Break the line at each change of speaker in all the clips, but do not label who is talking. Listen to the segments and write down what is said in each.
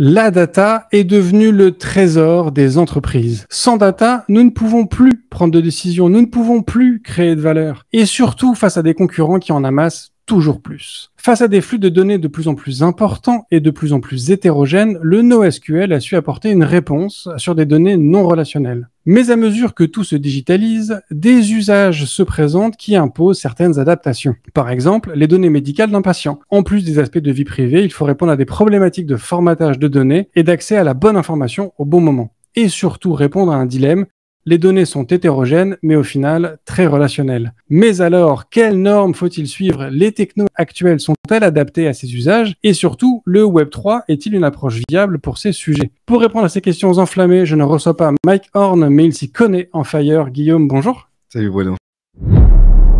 La data est devenue le trésor des entreprises. Sans data, nous ne pouvons plus prendre de décisions, nous ne pouvons plus créer de valeur. Et surtout face à des concurrents qui en amassent toujours plus. Face à des flux de données de plus en plus importants et de plus en plus hétérogènes, le NoSQL a su apporter une réponse sur des données non relationnelles. Mais à mesure que tout se digitalise, des usages se présentent qui imposent certaines adaptations. Par exemple, les données médicales d'un patient. En plus des aspects de vie privée, il faut répondre à des problématiques de formatage de données et d'accès à la bonne information au bon moment. Et surtout répondre à un dilemme. Les données sont hétérogènes, mais au final, très relationnelles. Mais alors, quelles normes faut-il suivre? Les technos actuelles sont-elles adaptées à ces usages? Et surtout, le Web3 est-il une approche viable pour ces sujets? Pour répondre à ces questions enflammées, je ne reçois pas Mike Horn, mais il s'y connaît en Fire. Guillaume, bonjour.
Salut Bruno.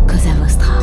Cosa Vostra.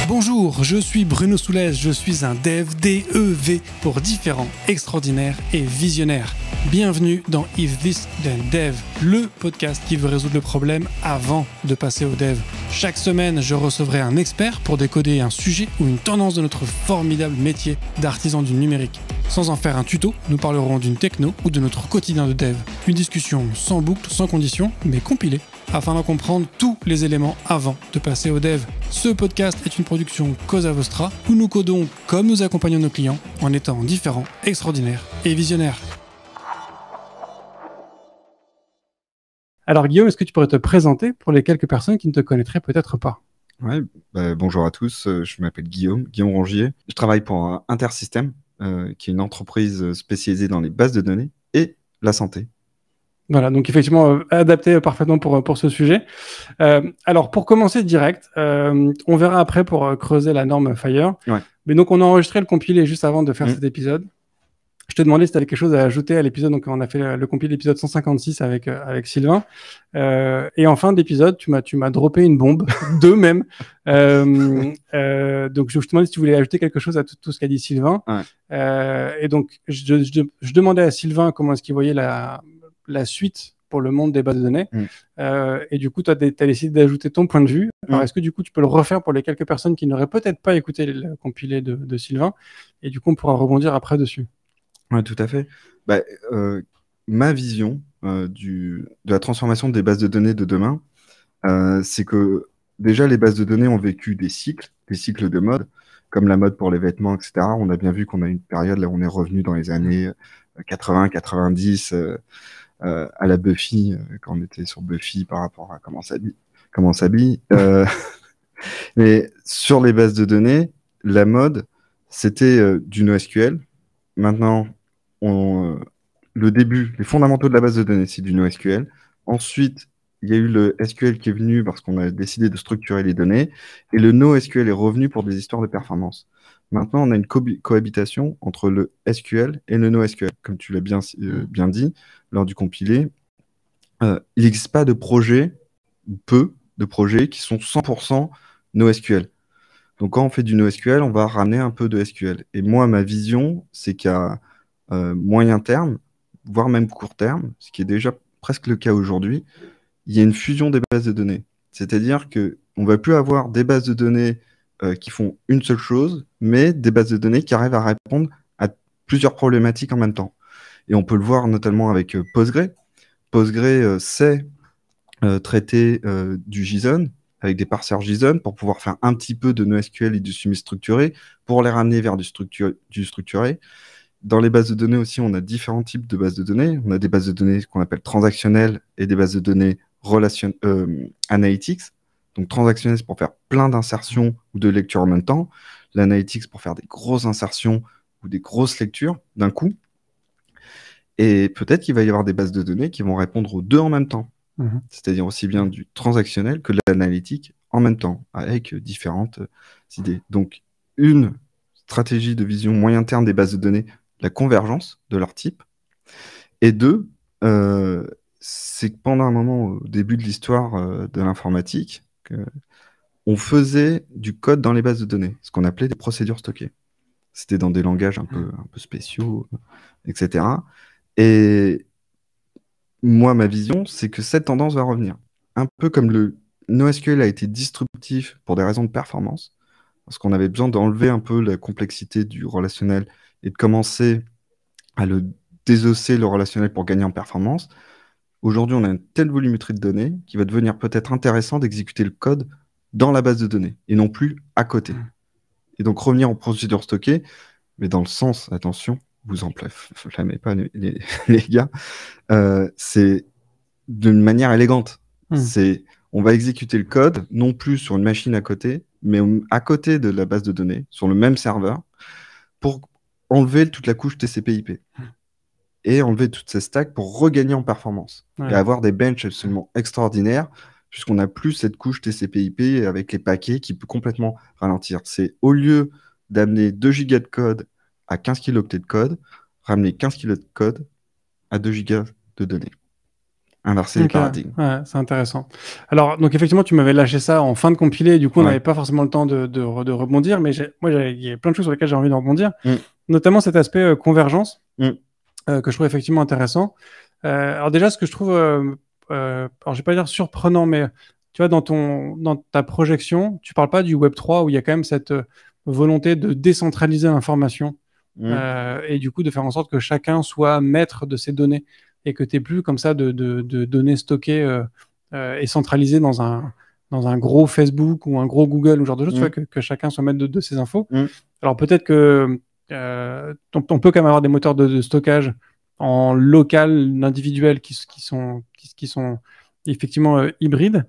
Bonjour, je suis Bruno Soulès, je suis un dev, D-E-V, pour différents, extraordinaires et visionnaires. Bienvenue dans If This Then Dev, le podcast qui veut résoudre le problème avant de passer au dev. Chaque semaine, je recevrai un expert pour décoder un sujet ou une tendance de notre formidable métier d'artisan du numérique. Sans en faire un tuto, nous parlerons d'une techno ou de notre quotidien de dev. Une discussion sans boucle, sans condition, mais compilée, afin d'en comprendre tous les éléments avant de passer au dev. Ce podcast est une production Cosa Vostra, où nous codons comme nous accompagnons nos clients, en étant différents, extraordinaires et visionnaires. Alors Guillaume, est-ce que tu pourrais te présenter pour les quelques personnes qui ne te connaîtraient peut-être pas?
Ouais, bonjour à tous, je m'appelle Guillaume Rongier. Je travaille pour Intersystem, qui est une entreprise spécialisée dans les bases de données et la santé.
Voilà, donc effectivement, adapté parfaitement pour ce sujet. Alors, pour commencer direct, on verra après pour creuser la norme Fire.
Ouais.
Mais donc, on a enregistré le compilé juste avant de faire cet épisode. Je te demandais si tu avais quelque chose à ajouter à l'épisode. Donc, on a fait le compilé l'épisode 156 avec Sylvain. Et en fin d'épisode, tu m'as droppé une bombe, deux même. Donc, je te demandais si tu voulais ajouter quelque chose à tout ce qu'a dit Sylvain.
Ouais.
Et donc, je demandais à Sylvain comment est-ce qu'il voyait la suite pour le monde des bases de données. Et du coup, toi, tu as décidé d'ajouter ton point de vue. Alors, est-ce que du coup, tu peux le refaire pour les quelques personnes qui n'auraient peut-être pas écouté le compilé de Sylvain? Et du coup, on pourra rebondir après dessus.
Ouais, tout à fait. Ma vision de la transformation des bases de données de demain, c'est que déjà, les bases de données ont vécu des cycles de mode, comme la mode pour les vêtements, etc. On a bien vu qu'on a une période là où on est revenu dans les années 80, 90, à la Buffy, quand on était sur Buffy par rapport à comment on s'habille. Mais sur les bases de données, la mode, c'était du NoSQL. Maintenant, le début, les fondamentaux de la base de données, c'est du NoSQL. Ensuite, il y a eu le SQL qui est venu parce qu'on a décidé de structurer les données. Et le NoSQL est revenu pour des histoires de performance. Maintenant, on a une cohabitation entre le SQL et le NoSQL. Comme tu l'as bien dit lors du compilé, il n'existe pas de projet, peu de projets qui sont 100% NoSQL. Donc, quand on fait du NoSQL, on va ramener un peu de SQL. Et moi, ma vision, c'est qu'à moyen terme, voire même court terme, ce qui est déjà presque le cas aujourd'hui, il y a une fusion des bases de données. C'est-à-dire qu'on ne va plus avoir des bases de données qui font une seule chose, mais des bases de données qui arrivent à répondre à plusieurs problématiques en même temps. Et on peut le voir notamment avec Postgre. Postgre sait traiter du JSON avec des parseurs JSON pour pouvoir faire un petit peu de NoSQL et du semi-structuré pour les ramener vers du structuré. Dans les bases de données aussi, on a différents types de bases de données. On a des bases de données qu'on appelle transactionnelles et des bases de données analytics. Donc transactionnelles, c'est pour faire plein d'insertions ou de lectures en même temps. L'analytics pour faire des grosses insertions ou des grosses lectures d'un coup. Et peut-être qu'il va y avoir des bases de données qui vont répondre aux deux en même temps. C'est-à-dire aussi bien du transactionnel que de l'analytique en même temps, avec différentes idées. Donc, une stratégie de vision moyen terme des bases de données, la convergence de leur type. Et deux, c'est que pendant un moment, au début de l'histoire de l'informatique, on faisait du code dans les bases de données, ce qu'on appelait des procédures stockées. C'était dans des langages un peu spéciaux, etc. Et moi, ma vision, c'est que cette tendance va revenir. Un peu comme NoSQL a été disruptif pour des raisons de performance, parce qu'on avait besoin d'enlever un peu la complexité du relationnel et de commencer à le désosser, le relationnel, pour gagner en performance. Aujourd'hui, on a une telle volumétrie de données qu'il va devenir peut-être intéressant d'exécuter le code dans la base de données et non plus à côté. Et donc revenir en procédure stockée, mais dans le sens, attention, vous enflammez pas les gars, c'est d'une manière élégante. On va exécuter le code non plus sur une machine à côté, mais à côté de la base de données, sur le même serveur, pour enlever toute la couche TCP/IP et enlever toutes ces stacks pour regagner en performance et avoir des benches absolument extraordinaires, puisqu'on n'a plus cette couche TCP/IP avec les paquets qui peut complètement ralentir. C'est au lieu d'amener 2 gigas de code à 15 kilooctets de code, ramener 15 kilos de code à 2 gigas de données. Inverser les paradigmes.
Ouais, c'est intéressant. Alors, donc effectivement, tu m'avais lâché ça en fin de compilé, et du coup, on n'avait pas forcément le temps de rebondir, mais il y a plein de choses sur lesquelles j'ai envie de rebondir, notamment cet aspect convergence, que je trouve effectivement intéressant. Alors déjà, ce que je trouve, alors je vais pas dire surprenant, mais tu vois, dans ta projection, tu parles pas du Web3 où il y a quand même cette volonté de décentraliser l'information et du coup de faire en sorte que chacun soit maître de ses données et que tu n'aies plus comme ça de données stockées et centralisées dans un gros Facebook ou un gros Google ou ce genre de choses, tu vois, que chacun soit maître de ses infos. Alors peut-être que on peut quand même avoir des moteurs de stockage en local, individuel, qui sont effectivement hybrides.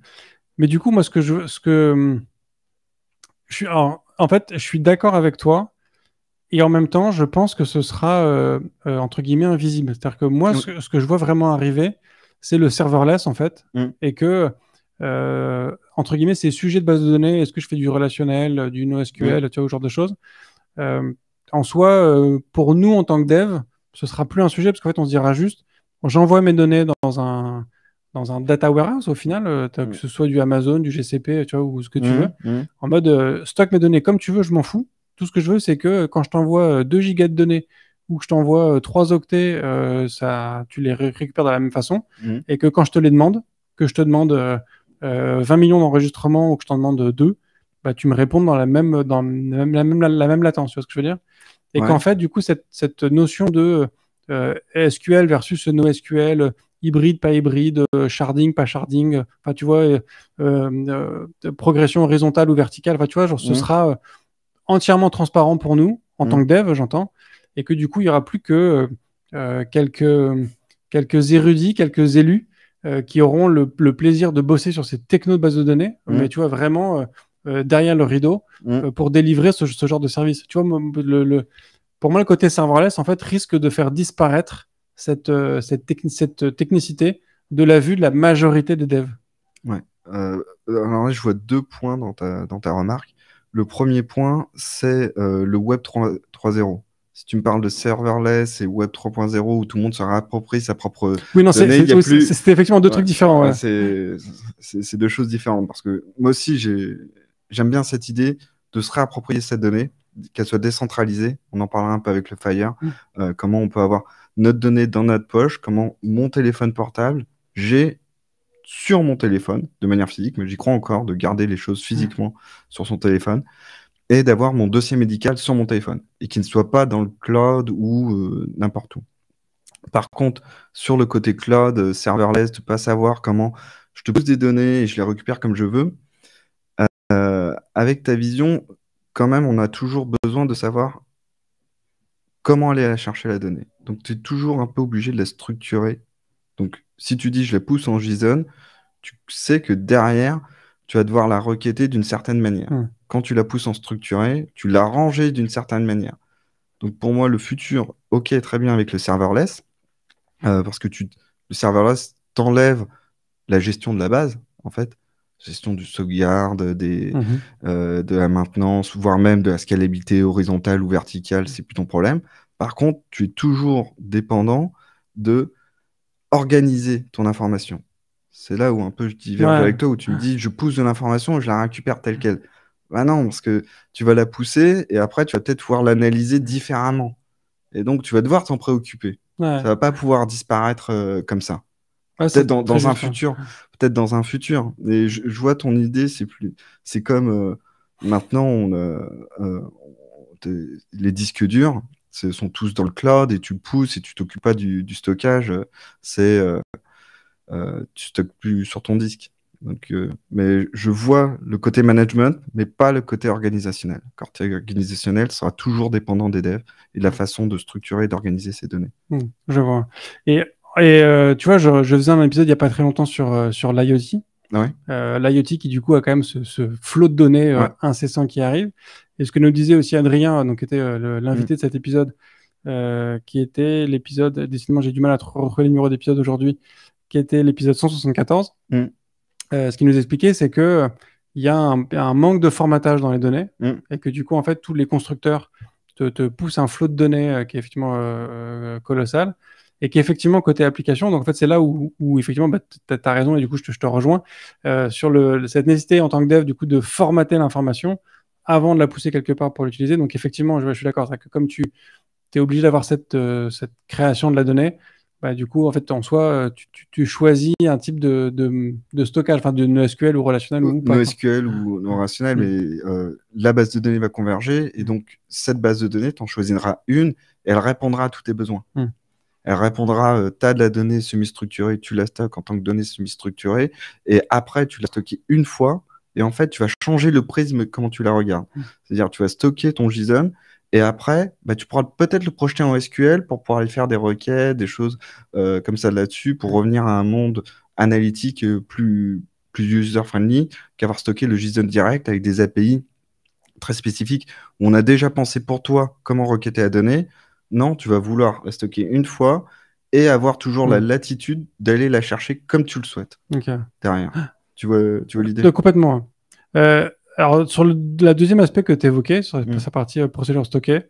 Mais du coup, moi, en fait, je suis d'accord avec toi. Et en même temps, je pense que ce sera, entre guillemets, invisible. C'est-à-dire que moi, ce que je vois vraiment arriver, c'est le serverless, en fait. Et que, entre guillemets, ces sujets de base de données, est-ce que je fais du relationnel, du NoSQL, tu vois, ce genre de choses. En soi, pour nous, en tant que dev, ce sera plus un sujet, parce qu'en fait, on se dira juste, j'envoie mes données dans un data warehouse, au final, que ce soit du Amazon, du GCP, tu vois, ou ce que tu veux. En mode, stocke mes données comme tu veux, je m'en fous. Tout ce que je veux, c'est que quand je t'envoie 2 gigas de données ou que je t'envoie 3 octets, tu les récupères de la même façon. Et que quand je te les demande, que je te demande 20 millions d'enregistrements ou que je t'en demande 2, bah, tu me réponds dans la même latence, tu vois ce que je veux dire? Et qu'en fait, du coup, cette notion de SQL versus NoSQL, hybride, pas hybride, sharding, pas sharding, enfin, tu vois, progression horizontale ou verticale, enfin, tu vois, genre, ce sera entièrement transparent pour nous, en tant que dev, j'entends, et que du coup, il n'y aura plus que quelques érudits, quelques élus qui auront le plaisir de bosser sur ces technos de base de données, mais tu vois, vraiment derrière le rideau pour délivrer ce genre de service. Tu vois, pour moi, le côté serverless, en fait, risque de faire disparaître cette technicité de la vue de la majorité des devs.
Ouais. Alors là, je vois 2 points dans ta remarque. Le premier point, c'est le Web 3.0. Si tu me parles de serverless et Web 3.0 où tout le monde se réapproprie sa propre donnée,
c'est effectivement 2 trucs différents. Ouais.
C'est 2 choses différentes, parce que moi aussi, j'aime bien cette idée de se réapproprier cette donnée, qu'elle soit décentralisée. On en parlera un peu avec le Fire. Comment on peut avoir notre donnée dans notre poche, comment mon téléphone portable, j'ai sur mon téléphone, de manière physique, mais j'y crois encore, de garder les choses physiquement sur son téléphone, et d'avoir mon dossier médical sur mon téléphone, et qu'il ne soit pas dans le cloud ou n'importe où. Par contre, sur le côté cloud, serverless, de ne pas savoir comment je te pose des données et je les récupère comme je veux, avec ta vision, quand même, on a toujours besoin de savoir comment aller chercher la donnée. Donc, tu es toujours un peu obligé de la structurer. Donc, si tu dis je la pousse en JSON, tu sais que derrière, tu vas devoir la requêter d'une certaine manière. Quand tu la pousses en structuré, tu l'as rangée d'une certaine manière. Donc, pour moi, le futur, ok, très bien avec le serverless, parce que le serverless t'enlève la gestion de la base, en fait. Gestion du sauvegarde, de la maintenance, voire même de la scalabilité horizontale ou verticale, c'est plus ton problème. Par contre, tu es toujours dépendant de organiser ton information. C'est là où un peu je diverge avec toi, où tu me dis, je pousse de l'information et je la récupère telle qu'elle. Bah non, parce que tu vas la pousser et après, tu vas peut-être pouvoir l'analyser différemment. Et donc, tu vas devoir t'en préoccuper. Ça va pas pouvoir disparaître comme ça. Peut-être dans un futur, peut-être dans un futur. Et je vois ton idée, c'est comme maintenant, les disques durs, sont tous dans le cloud et tu le pousses et tu t'occupes pas du stockage. C'est tu stockes plus sur ton disque. Donc, mais je vois le côté management, mais pas le côté organisationnel. Le côté organisationnel sera toujours dépendant des devs et de la façon de structurer et d'organiser ces données.
Je vois. Et tu vois, je faisais un épisode il n'y a pas très longtemps sur l'IoT.
Ouais.
L'IoT qui du coup a quand même ce flot de données
Ouais.
incessant qui arrive. Et ce que nous disait aussi Adrien, donc qui était l'invité de cet épisode, qui était l'épisode, décidément j'ai du mal à retrouver le numéro d'épisode aujourd'hui, qui était l'épisode 174. Ce qu'il nous expliquait, c'est que il y a un manque de formatage dans les données et que du coup, en fait, tous les constructeurs te poussent un flot de données qui est effectivement colossal et qu'effectivement, côté application, donc en fait, c'est là où effectivement, bah, tu as raison et du coup, je te rejoins sur cette nécessité en tant que dev, du coup, de formater l'information avant de la pousser quelque part pour l'utiliser. Donc, effectivement, je suis d'accord, que comme tu es obligé d'avoir cette création de la donnée, bah, du coup, en fait, en soi, tu choisis un type de stockage, enfin de NoSQL ou relationnel ou pas.
NoSQL ou non relationnel, mais la base de données va converger et donc cette base de données, tu en choisiras une et elle répondra à tous tes besoins. Elle répondra, tu as de la donnée semi-structurée, tu la stockes en tant que donnée semi-structurée et après, tu l'as stockée une fois et en fait, tu vas changer le prisme comment tu la regardes. C'est-à-dire, tu vas stocker ton JSON. Et après, bah, tu pourras peut-être le projeter en SQL pour pouvoir aller faire des requêtes, des choses comme ça là-dessus, pour revenir à un monde analytique plus user-friendly qu'avoir stocké le JSON direct avec des API très spécifiques où on a déjà pensé pour toi comment requêter la donnée. Non, tu vas vouloir la stocker une fois et avoir toujours la latitude d'aller la chercher comme tu le souhaites. Derrière. Tu vois l'idée?
Complètement. Alors, sur la deuxième aspect que tu évoquais, sur sa partie procédure stockée,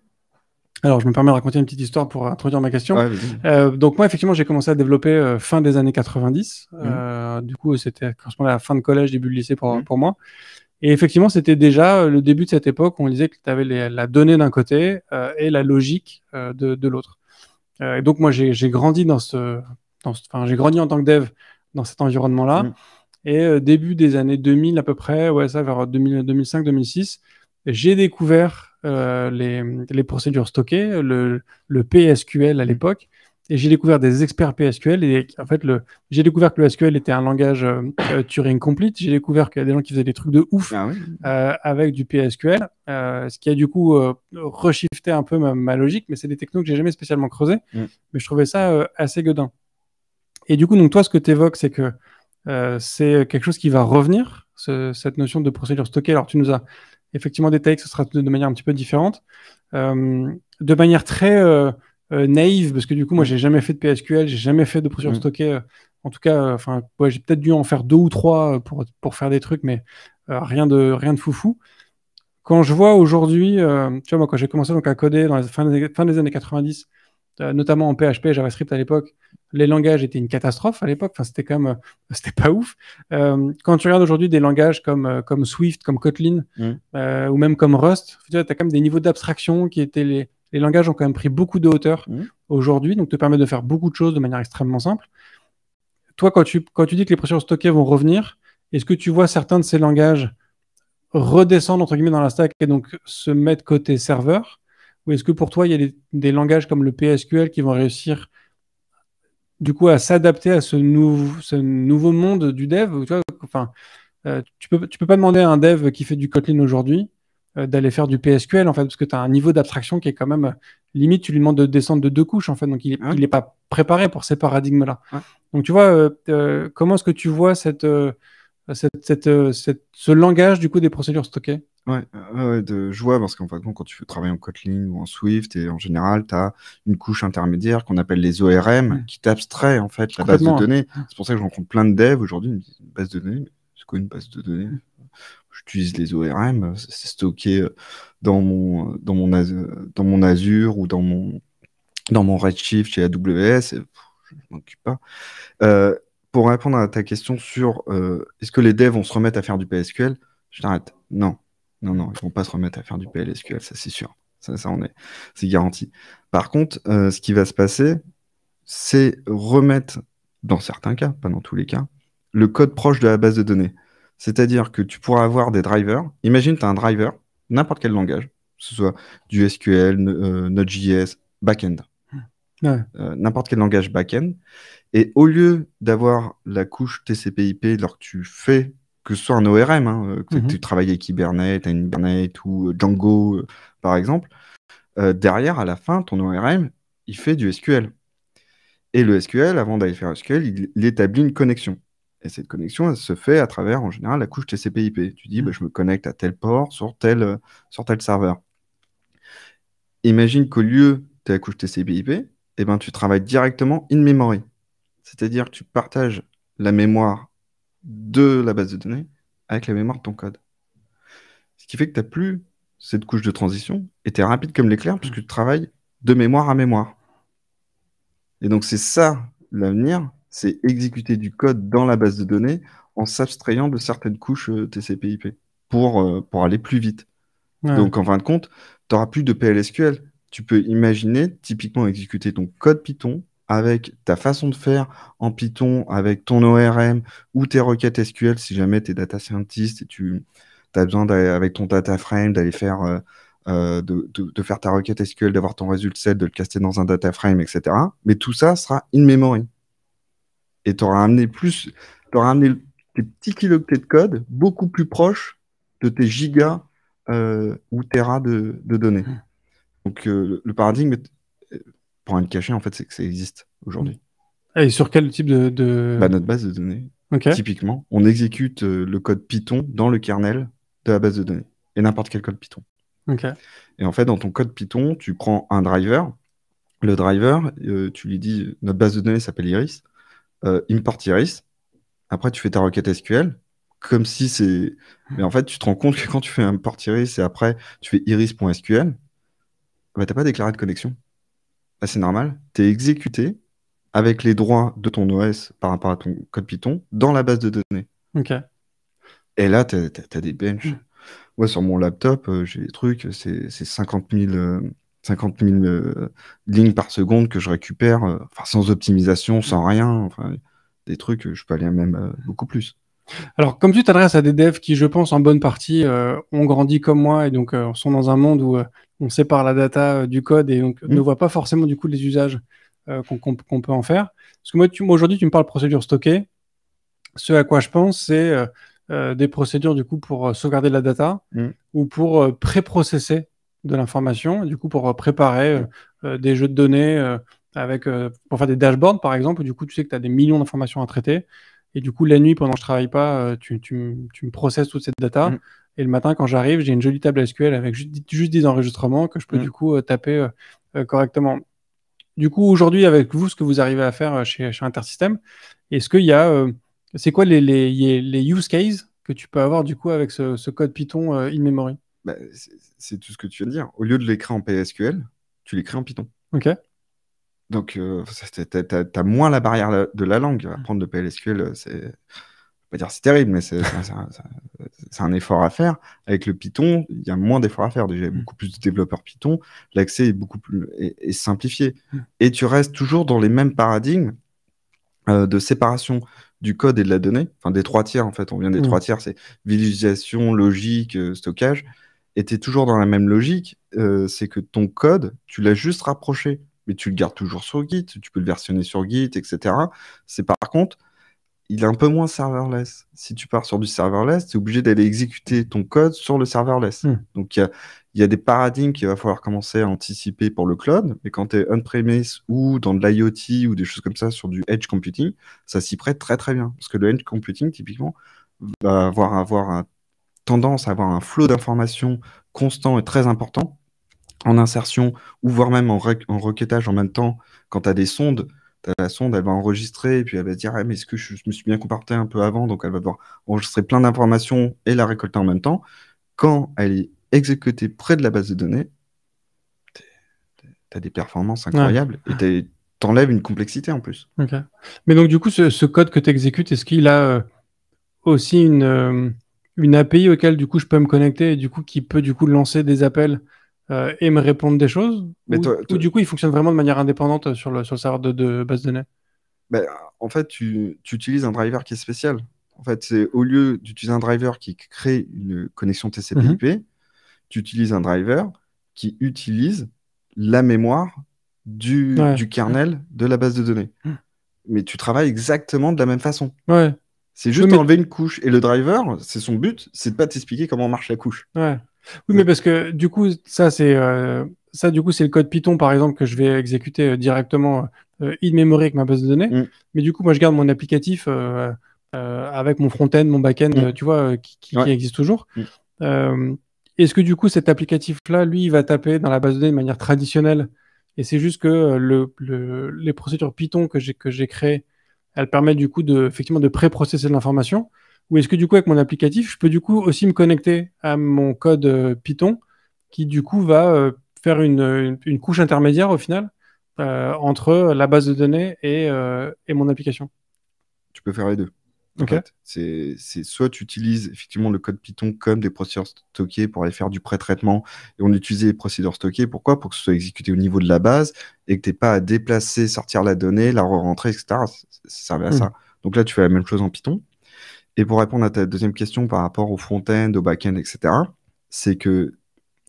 alors je me permets de raconter une petite histoire pour introduire ma question.
Ouais,
donc moi, effectivement, j'ai commencé à développer fin des années 90. Du coup, c'était correspondait à la fin de collège, début de lycée pour moi. Et effectivement, c'était déjà le début de cette époque où on disait que tu avais la donnée d'un côté et la logique de l'autre. Et donc moi, j'ai grandi j'ai grandi en tant que dev dans cet environnement-là. Et début des années 2000 à peu près, ça vers 2005-2006, j'ai découvert les procédures stockées, le PSQL à l'époque, et j'ai découvert des experts PSQL. Et en fait, j'ai découvert que le SQL était un langage Turing complete. J'ai découvert qu'il y a des gens qui faisaient des trucs de ouf avec du PSQL, ce qui a du coup reshifté un peu ma logique, mais c'est des technos que j'ai jamais spécialement creusé, mais je trouvais ça assez gueudin. Et du coup, donc toi, ce que tu évoques, c'est que c'est quelque chose qui va revenir, cette notion de procédure stockée. Alors, tu nous as effectivement détaillé que ce sera de manière un petit peu différente, de manière très naïve, parce que du coup, moi, j'ai jamais fait de PSQL, j'ai jamais fait de procédure stockée. En tout cas, j'ai peut-être dû en faire 2 ou 3 pour faire des trucs, mais rien de foufou. Quand je vois aujourd'hui, tu vois, moi, quand j'ai commencé donc à coder dans la fin des années 90, notamment en PHP, JavaScript à l'époque, les langages étaient une catastrophe à l'époque. Enfin, c'était quand même, c'était pas ouf. Quand tu regardes aujourd'hui des langages comme Swift, comme Kotlin, ou même comme Rust, tu as quand même des niveaux d'abstraction qui étaient les langages ont quand même pris beaucoup de hauteur aujourd'hui, donc te permettent de faire beaucoup de choses de manière extrêmement simple. Toi, quand tu dis que les procédures stockées vont revenir, est-ce que tu vois certains de ces langages redescendre entre guillemets dans la stack et donc se mettre côté serveur? Ou est-ce que pour toi, il y a des langages comme le PSQL qui vont réussir du coup à s'adapter à ce nouveau monde du dev? Tu vois, enfin, tu peux pas demander à un dev qui fait du Kotlin aujourd'hui d'aller faire du PSQL en fait, parce que tu as un niveau d'abstraction qui est quand même limite, tu lui demandes de descendre de 2 couches en fait, donc il est pas préparé pour ces paradigmes-là. Donc tu vois, comment est-ce que tu vois ce langage du coup des procédures stockées?
Je vois, parce qu'en fait, quand tu travailles en Kotlin ou en Swift, et en général, tu as une couche intermédiaire qu'on appelle les ORM, qui t'abstrait en fait la base de données. C'est pour ça que je rencontre plein de devs aujourd'hui, ils me disent, une base de données, c'est quoi une base de données? J'utilise les ORM, c'est stocké dans mon Azure ou dans mon Redshift chez AWS, je m'en occupe pas. Pour répondre à ta question sur est-ce que les devs vont se remettre à faire du PSQL, je t'arrête. Non, ils vont pas se remettre à faire du PLSQL, ça c'est sûr. C'est garanti. Par contre, ce qui va se passer, c'est remettre, dans certains cas, pas dans tous les cas, le code proche de la base de données. C'est-à-dire que tu pourras avoir des drivers. Imagine, tu as un driver, n'importe quel langage, que ce soit du SQL, Node.js, backend,
Ouais.
n'importe quel langage backend. Et au lieu d'avoir la couche TCP/IP lorsque tu fais, que ce soit un ORM, hein, que tu travailles avec Hibernate, Hibernate ou Django, par exemple, derrière, à la fin, ton ORM, il fait du SQL. Et le SQL, avant d'aller faire SQL, il établit une connexion. Et cette connexion, elle se fait à travers, en général, la couche TCP/IP. Tu dis, bah, je me connecte à tel port sur tel serveur. Imagine qu'au lieu de la couche TCP/IP, eh ben, tu travailles directement in memory. C'est-à-dire que tu partages la mémoire de la base de données avec la mémoire de ton code. Ce qui fait que tu n'as plus cette couche de transition et tu es rapide comme l'éclair puisque tu travailles de mémoire à mémoire. Et donc, c'est ça l'avenir, c'est exécuter du code dans la base de données en s'abstrayant de certaines couches TCP/IP pour aller plus vite.
Ouais.
Donc, en fin de compte, tu n'auras plus de PLSQL. Tu peux imaginer typiquement exécuter ton code Python avec ta façon de faire en Python, avec ton ORM ou tes requêtes SQL si jamais tu es data scientist et tu as besoin, avec ton data frame, d'aller faire, de faire ta requête SQL, d'avoir ton résultat set, de le caster dans un data frame, etc. Mais tout ça sera in memory. Et tu auras amené tes petits kilooctets de code beaucoup plus proches de tes gigas ou terras de données. Donc, le paradigme, pour rien le cacher, en fait, c'est que ça existe aujourd'hui.
Et sur quel type de...
Bah, notre base de données, typiquement, on exécute le code Python dans le kernel de la base de données. Et n'importe quel code Python. Et en fait, dans ton code Python, tu prends un driver. Le driver, tu lui dis, notre base de données s'appelle Iris. Import Iris. Après, tu fais ta requête SQL. Comme si c'est... Mais en fait, tu te rends compte que quand tu fais import Iris et après, tu fais iris.sql, bah, tu n'as pas déclaré de connexion. Là, c'est normal. Tu es exécuté avec les droits de ton OS par rapport à ton code Python dans la base de données. Et là, tu as des benches. Moi, sur mon laptop, j'ai des trucs, c'est 50 000 lignes par seconde que je récupère, sans optimisation, sans rien. Des trucs, je peux aller même beaucoup plus.
Alors, comme tu t'adresses à des devs qui, je pense, en bonne partie, ont grandi comme moi et donc sont dans un monde où on sépare la data du code et donc ne voit pas forcément du coup les usages qu'on peut en faire. Parce que moi, aujourd'hui, tu me parles de procédures stockées. Ce à quoi je pense, c'est des procédures du coup pour sauvegarder de la data ou pour pré-processer de l'information, du coup pour préparer des jeux de données pour faire des dashboards par exemple, où du coup tu sais que tu as des millions d'informations à traiter et du coup la nuit pendant que je travaille pas, tu me processes toute cette data et le matin quand j'arrive j'ai une jolie table SQL avec juste des enregistrements que je peux du coup taper correctement. Du coup aujourd'hui avec vous ce que vous arrivez à faire chez Intersystem, est-ce qu'il y a c'est quoi les use cases que tu peux avoir du coup avec ce code Python in memory?
Bah, c'est tout ce que tu viens de dire. Au lieu de l'écrire en PSQL, tu l'écris en Python. Donc, t'as moins la barrière de la langue. Apprendre le PLSQL, je vais pas dire c'est terrible, mais c'est un effort à faire. Avec le Python, il y a moins d'efforts à faire. Déjà, il y a beaucoup plus de développeurs Python. L'accès est beaucoup plus est simplifié. Et tu restes toujours dans les mêmes paradigmes de séparation du code et de la donnée. Enfin, des 3 tiers, en fait. On vient des 3 tiers. C'est visualisation, logique, stockage. Et tu es toujours dans la même logique. C'est que ton code, tu l'as juste rapproché. Mais tu le gardes toujours sur Git. Tu peux le versionner sur Git, etc. C'est par contre, il est un peu moins serverless. Si tu pars sur du serverless, tu es obligé d'aller exécuter ton code sur le serverless. Donc, il y a des paradigmes qu'il va falloir commencer à anticiper pour le cloud. Mais quand tu es on-premise ou dans de l'IoT ou des choses comme ça sur du edge computing, ça s'y prête très très bien. Parce que le edge computing, typiquement, va avoir tendance à avoir un flot d'informations constant et très important en insertion ou voire même en requêtage en même temps. Quand tu as des sondes, la sonde, elle va enregistrer et puis elle va se dire mais est-ce que je me suis bien comporté un peu avant? Donc elle va devoir enregistrer plein d'informations et la récolter en même temps. Quand elle est exécutée près de la base de données, tu as des performances incroyables et t'enlèves une complexité en plus.
Mais donc du coup, ce code que tu exécutes, est-ce qu'il a aussi une API auquel du coup je peux me connecter et du coup qui peut du coup lancer des appels et me répondre des choses? Ou du coup il fonctionne vraiment de manière indépendante sur le serveur de base de données?
Ben, en fait, tu utilises un driver qui est spécial. En fait, c'est au lieu d'utiliser un driver qui crée une connexion TCP/IP, tu utilises un driver qui utilise la mémoire
Ouais.
du kernel de la base de données. Mais tu travailles exactement de la même façon.
Ouais.
C'est juste
Oui, mais-
enlever une couche. Et le driver, c'est son but, c'est de pas t'expliquer comment marche la couche.
Ouais. Oui, mais parce que du coup, c'est le code Python, par exemple, que je vais exécuter directement in-memory avec ma base de données.
Mm.
Mais du coup, moi, je garde mon applicatif avec mon front-end, mon back-end, tu vois, qui
Ouais.
existe toujours.
Mm.
Est-ce que du coup, cet applicatif-là, lui, il va taper dans la base de données de manière traditionnelle et c'est juste que les procédures Python que j'ai créées, elles permettent du coup effectivement de pré-processer de l'information? Ou est-ce que du coup, avec mon applicatif, je peux du coup aussi me connecter à mon code Python qui du coup va faire une couche intermédiaire au final entre la base de données et mon application?
Tu peux faire les deux. En
Ok.
fait, c'est soit tu utilises effectivement le code Python comme des procédures stockées pour aller faire du pré-traitement, et on utilisait les procédures stockées. Pourquoi? Pour que ce soit exécuté au niveau de la base et que tu n'aies pas à déplacer, sortir la donnée, la re-rentrer, etc. Ça servait à ça. Donc là, tu fais la même chose en Python. Et pour répondre à ta deuxième question par rapport au front-end, au back-end, etc., c'est que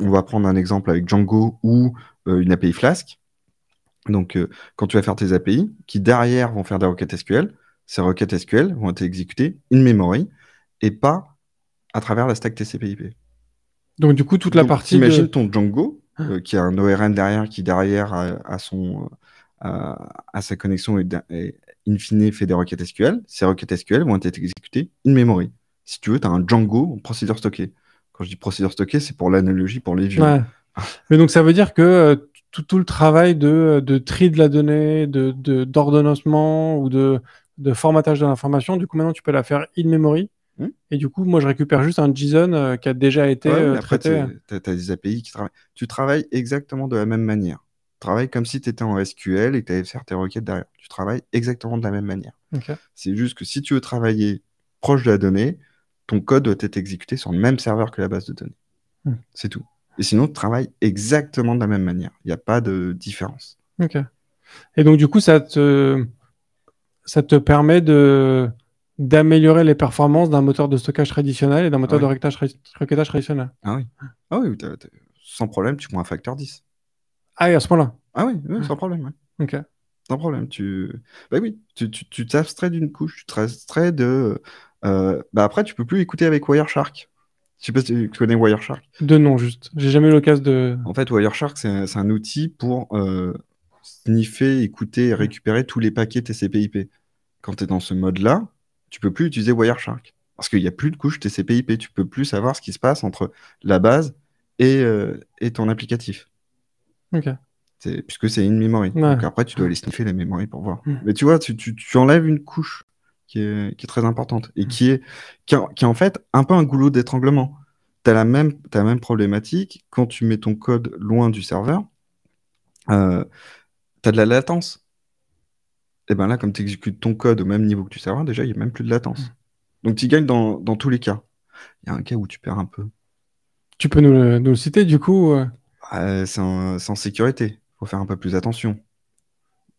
on va prendre un exemple avec Django ou une API Flask. Donc, quand tu vas faire tes API, qui derrière vont faire des requêtes SQL, ces requêtes SQL vont être exécutées in memory et pas à travers la stack TCP/IP.
Donc du coup, toute la
Donc,
partie
t'imagines
de...
ton Django, qui a un ORM derrière, qui derrière a sa connexion et in fine fait des requêtes SQL. Ces requêtes SQL vont être exécutées in memory. Si tu veux, tu as un Django en procédure stockée. Quand je dis procédure stockée, c'est pour l'analogie, pour les vieux.
Ouais. Mais donc ça veut dire que tout le travail de tri de la donnée, d'ordonnancement ou de formatage de l'information, du coup maintenant tu peux la faire in memory. Et du coup, moi je récupère juste un JSON qui a déjà été
Ouais, oui, après,
traité.
tu as des API qui travaillent. Tu travailles exactement de la même manière. Tu travailles comme si tu étais en SQL et que tu allais faire tes requêtes derrière. Tu travailles exactement de la même manière.
Ok.
C'est juste que si tu veux travailler proche de la donnée, ton code doit être exécuté sur le même serveur que la base de données. C'est tout. Et sinon, tu travailles exactement de la même manière. Il n'y a pas de différence.
Ok. Et donc du coup, ça te permet d'améliorer les performances d'un moteur de stockage traditionnel et d'un moteur
Ouais.
de requêtage traditionnel.
Ah oui. Ah oui, sans problème, tu prends un facteur 10.
Ah, et à ce point-là.
Ah oui, oui, sans problème. Ouais.
Ok.
Sans problème. Bah oui, tu t'abstrais d'une couche, tu t'abstrais de. Bah après, tu peux plus écouter avec Wireshark. Je sais pas si tu connais Wireshark.
De nom, juste. J'ai jamais eu l'occasion de.
En fait, Wireshark, c'est un outil pour sniffer, écouter et récupérer tous les paquets TCP/IP. Quand tu es dans ce mode-là, tu peux plus utiliser Wireshark. Parce qu'il n'y a plus de couche TCP/IP. Tu peux plus savoir ce qui se passe entre la base et ton applicatif.
Ok.
Puisque c'est une memory.
Ouais.
Donc après, tu dois aller sniffer les memories pour voir. Mais tu vois, tu enlèves une couche qui est très importante et qui est en fait un peu un goulot d'étranglement. Tu as la même problématique quand tu mets ton code loin du serveur. Tu as de la latence. Et bien là, comme tu exécutes ton code au même niveau que du serveur, déjà, il n'y a même plus de latence. Donc tu gagnes dans tous les cas. Il y a un cas où tu perds un peu.
Tu peux nous le citer du coup
C'est en sécurité. Il faut faire un peu plus attention.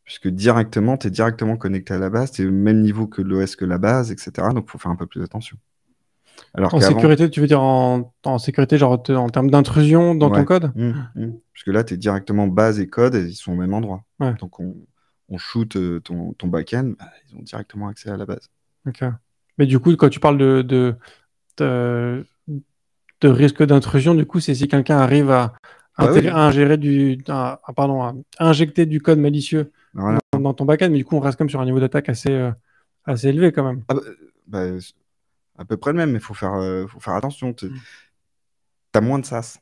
Puisque directement, tu es directement connecté à la base, tu es au même niveau que l'OS que la base, etc. Donc il faut faire un peu plus attention. Alors
En sécurité, tu veux dire en sécurité, genre en termes d'intrusion dans ton code?
Puisque là, tu es directement base et code, et ils sont au même endroit.
Ouais.
Donc on shoot ton back-end, bah, ils ont directement accès à la base.
Ok. Mais du coup, quand tu parles de risque d'intrusion, du coup, c'est si quelqu'un arrive à injecter du code malicieux
Voilà.
dans ton backend, mais du coup, on reste comme sur un niveau d'attaque assez élevé quand même.
Ah bah, à peu près le même, mais il faut faire attention. Tu as moins de SAS.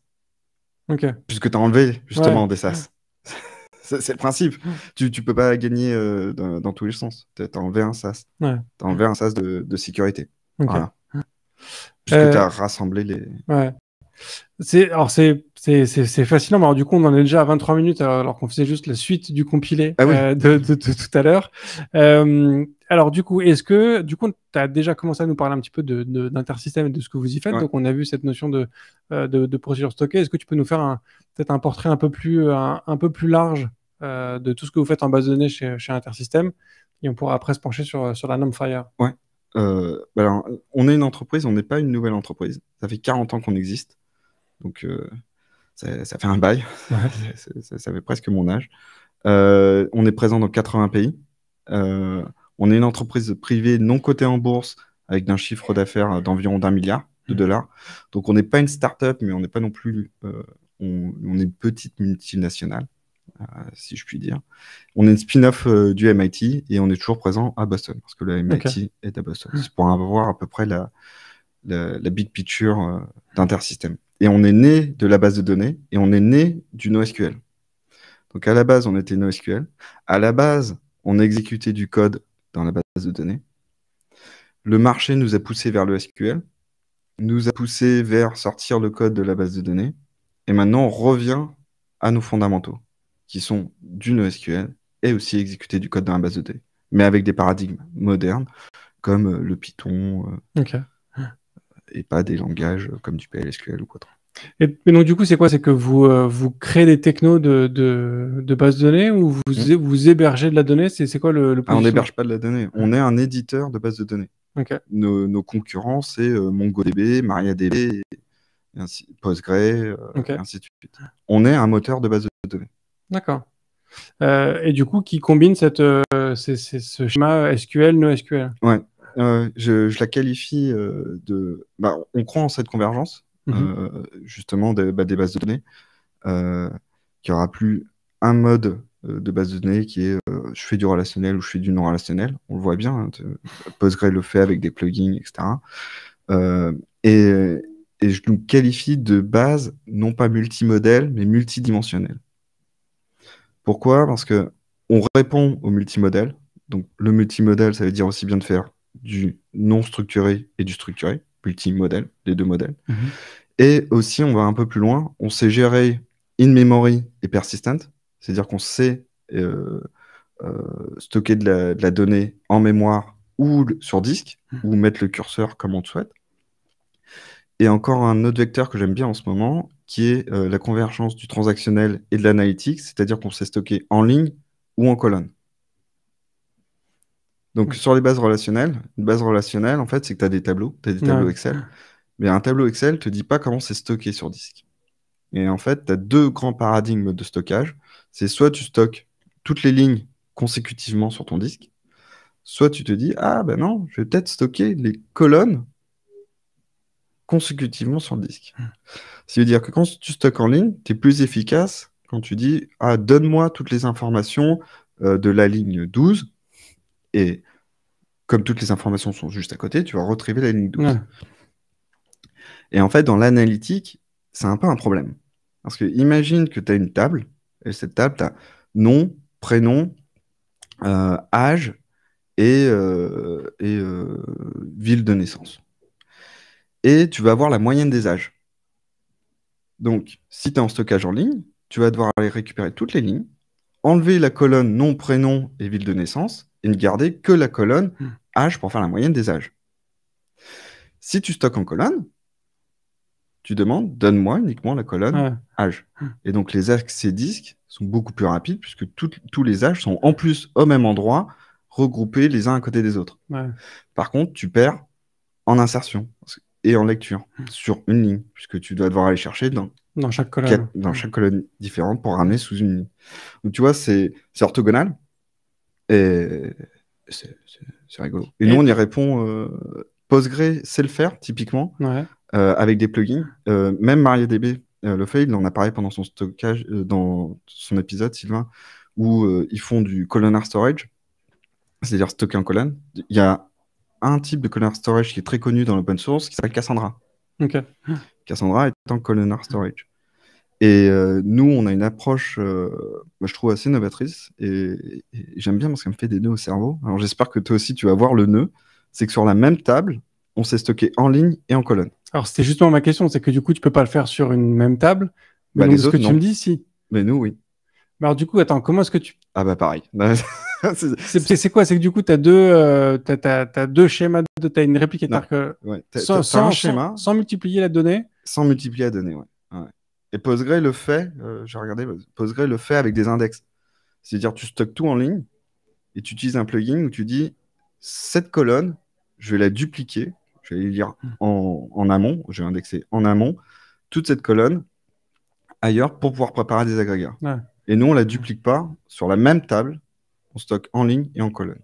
Ok.
Puisque tu as enlevé justement des SAS. C'est le principe. Tu peux pas gagner dans tous les sens. Tu as enlevé un SAS.
Ouais.
Tu as enlevé un SAS de sécurité.
Ok.
Voilà. Puisque tu as rassemblé les.
Ouais. C'est fascinant, mais alors du coup on en est déjà à 23 minutes alors qu'on faisait juste la suite du compilé de tout à l'heure. Alors du coup, est-ce que tu as déjà commencé à nous parler un petit peu d'intersystème et de ce que vous y faites,
Ouais.
donc on a vu cette notion de procédure stockée. Est-ce que tu peux nous faire peut-être un portrait un peu plus large de tout ce que vous faites en base de données chez Intersystem Et on pourra après se pencher sur la NumFire.
Ouais. Alors, on est une entreprise, on n'est pas une nouvelle entreprise. Ça fait 40 ans qu'on existe. Donc, ça fait un bail.
Ouais.
Ça fait presque mon âge. On est présent dans 80 pays. On est une entreprise privée non cotée en bourse avec un chiffre d'affaires d'environ d'1 milliard de dollars. Donc, on n'est pas une start-up, mais on n'est pas non plus. On est une petite multinationale, si je puis dire. On est une spin-off du MIT et on est toujours présent à Boston parce que le MIT est à Boston. C'est pour avoir à peu près la big picture d'Intersystem. Et on est né de la base de données et on est né du NoSQL. Donc à la base, on était NoSQL. À la base, on exécutait du code dans la base de données. Le marché nous a poussé vers le SQL, nous a poussé vers sortir le code de la base de données. Et maintenant, on revient à nos fondamentaux, qui sont du NoSQL et aussi exécuter du code dans la base de données, mais avec des paradigmes modernes comme le Python et pas des langages comme du PLSQL ou autre.
Mais donc, du coup, c'est quoi? C'est que vous créez des technos de base de données ou vous hébergez de la donnée? C'est quoi le
on n'héberge pas de la donnée. On est un éditeur de base de données.
Nos
concurrents, c'est MongoDB, MariaDB, Postgre, et ainsi de suite. On est un moteur de base de données.
D'accord. Et du coup, qui combine ce schéma SQL, NoSQL?
Ouais. Je la qualifie de... on croit en cette convergence, justement, des bases de données, qu'il n'y aura plus un mode de base de données qui est je fais du relationnel ou je fais du non relationnel. On le voit bien, hein, Postgre le fait avec des plugins, etc. Et je nous qualifie de base, non pas multimodèle, mais multidimensionnelle. Pourquoi? Parce que on répond au multimodèle. Donc le multimodèle, ça veut dire aussi bien de faire du non structuré et du structuré, multimodèle, les deux modèles. Et aussi, on va un peu plus loin, on sait gérer in-memory et persistent, c'est-à-dire qu'on sait stocker de la donnée en mémoire ou sur disque, ou mettre le curseur comme on le souhaite. Et encore un autre vecteur que j'aime bien en ce moment, qui est la convergence du transactionnel et de l'analytique, c'est-à-dire qu'on sait stocker en ligne ou en colonne. Donc, sur les bases relationnelles, une base relationnelle, en fait, c'est que tu as des tableaux Excel. Mais un tableau Excel ne te dit pas comment c'est stocké sur disque. Et en fait, tu as deux grands paradigmes de stockage. C'est soit tu stockes toutes les lignes consécutivement sur ton disque, soit tu te dis, ah ben non, je vais peut-être stocker les colonnes consécutivement sur le disque. Ça veut dire que quand tu stockes en ligne, tu es plus efficace quand tu dis, ah, donne-moi toutes les informations de la ligne 12, et comme toutes les informations sont juste à côté, tu vas retrier la ligne 12. Et en fait, dans l'analytique, c'est un peu un problème. Parce que imagine que tu as une table, et cette table, tu as nom, prénom, âge et ville de naissance. Et tu vas avoir la moyenne des âges. Donc, si tu es en stockage en ligne, tu vas devoir aller récupérer toutes les lignes, enlever la colonne nom, prénom et ville de naissance, et ne garder que la colonne âge pour faire la moyenne des âges. Si tu stockes en colonne, tu demandes, donne-moi uniquement la colonne âge. Et donc, les accès disques sont beaucoup plus rapides puisque tous les âges sont en plus au même endroit, regroupés les uns à côté des autres. Par contre, tu perds en insertion et en lecture sur une ligne, puisque tu dois devoir aller chercher dans
chaque colonne.
Dans chaque colonne différente pour ramener sous une ligne. Donc, tu vois, c'est orthogonal et c'est rigolo. Et nous, on y répond. Postgre sait le faire, typiquement. Avec des plugins. Même MariaDB le fait, il en a parlé pendant son stockage, dans son épisode, Sylvain, où ils font du columnar storage, c'est-à-dire stocker en colonne. Il y a un type de columnar storage qui est très connu dans l'open source qui s'appelle Cassandra. Cassandra est un columnar storage. Et nous, on a une approche, moi, je trouve assez novatrice, et j'aime bien parce qu'elle me fait des nœuds au cerveau. Alors j'espère que toi aussi, tu vas voir le nœud. C'est que sur la même table, on s'est stocké en ligne et en colonne. Alors, c'était justement ma question, c'est que du coup, tu peux pas le faire sur une même table. Mais donc, les autres, tu me dis, si. Mais nous, oui. Mais alors, du coup, attends, comment est-ce que tu... Ah bah pareil. C'est quoi? C'est que du coup, tu as deux schémas, tu as une réplique, sans multiplier la donnée. Sans multiplier la donnée, ouais. Et Postgre le fait, j'ai regardé, Postgre le fait avec des index. C'est-à-dire, tu stockes tout en ligne, et tu utilises un plugin où tu dis cette colonne, je vais la dupliquer, je vais aller lire en amont, je vais indexer en amont toute cette colonne ailleurs pour pouvoir préparer des agrégats.
Ouais.
Et nous, on ne la duplique pas sur la même table, on stocke en ligne et en colonne,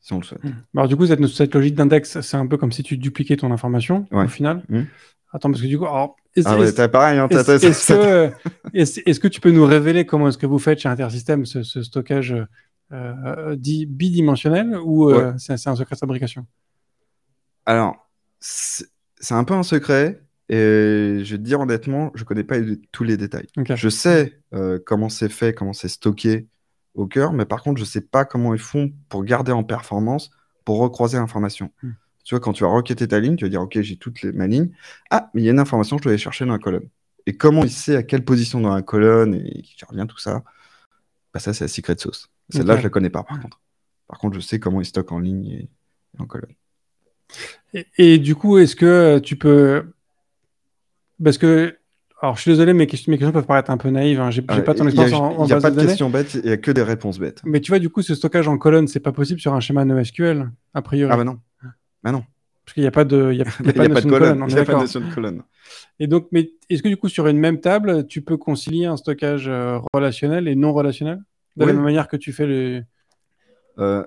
si on le souhaite.
Alors du coup, cette logique d'index, c'est un peu comme si tu dupliquais ton information
Ouais.
au final.
Mmh.
Attends, parce que du coup, alors,
Ah ouais, t'as pareil, hein,
est-ce que tu peux nous révéler comment est-ce que vous faites chez Intersystem ce stockage dit bidimensionnel ou
Ouais.
c'est un secret de fabrication?
Alors, c'est un peu un secret et je vais te dire honnêtement, je connais pas tous les détails.
Ok.
Je sais comment c'est fait, comment c'est stocké au cœur, mais par contre, je sais pas comment ils font pour garder en performance, pour recroiser l'information. Tu vois, quand tu vas requêter ta ligne, tu vas dire, OK, j'ai ma ligne. Ah, mais il y a une information, je dois aller chercher dans la colonne. Et comment il sait à quelle position dans la colonne et qui revient tout ça, bah ça, c'est la secret sauce. Celle-là,
Ok.
je la connais pas, par contre. Par contre, je sais comment ils stockent en ligne et en colonne.
Et du coup, est-ce que tu peux... Parce que... Alors, je suis désolé, mes questions peuvent paraître un peu naïves. Hein. J'ai pas ton expérience en
Il n'y a
base
pas
de
de
données.
questions bêtes, il n'y a que des réponses bêtes.
Mais tu vois, du coup, ce stockage en colonne, c'est pas possible sur un schéma NoSQL, a priori.
Ah bah non. Bah non.
Parce qu'il n'y a pas de, il y a pas de notion de colonne.
Il n'y a pas de notion de colonne.
Et donc, mais est-ce que du coup, sur une même table, tu peux concilier un stockage relationnel et non relationnel de la même manière que tu fais les...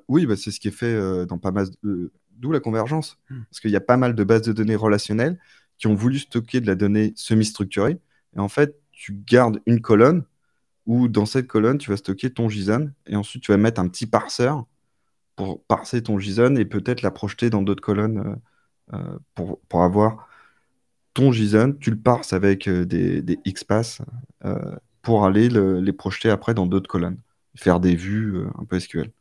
Oui, bah, c'est ce qui est fait dans pas mal d'où la convergence. Parce qu'il y a pas mal de bases de données relationnelles qui ont voulu stocker de la donnée semi-structurée. Et en fait, tu gardes une colonne où dans cette colonne, tu vas stocker ton JSON et ensuite tu vas mettre un petit parseur pour parser ton JSON et peut-être la projeter dans d'autres colonnes pour avoir ton JSON. Tu le parses avec des XPath pour aller les projeter après dans d'autres colonnes, faire des vues un peu SQL.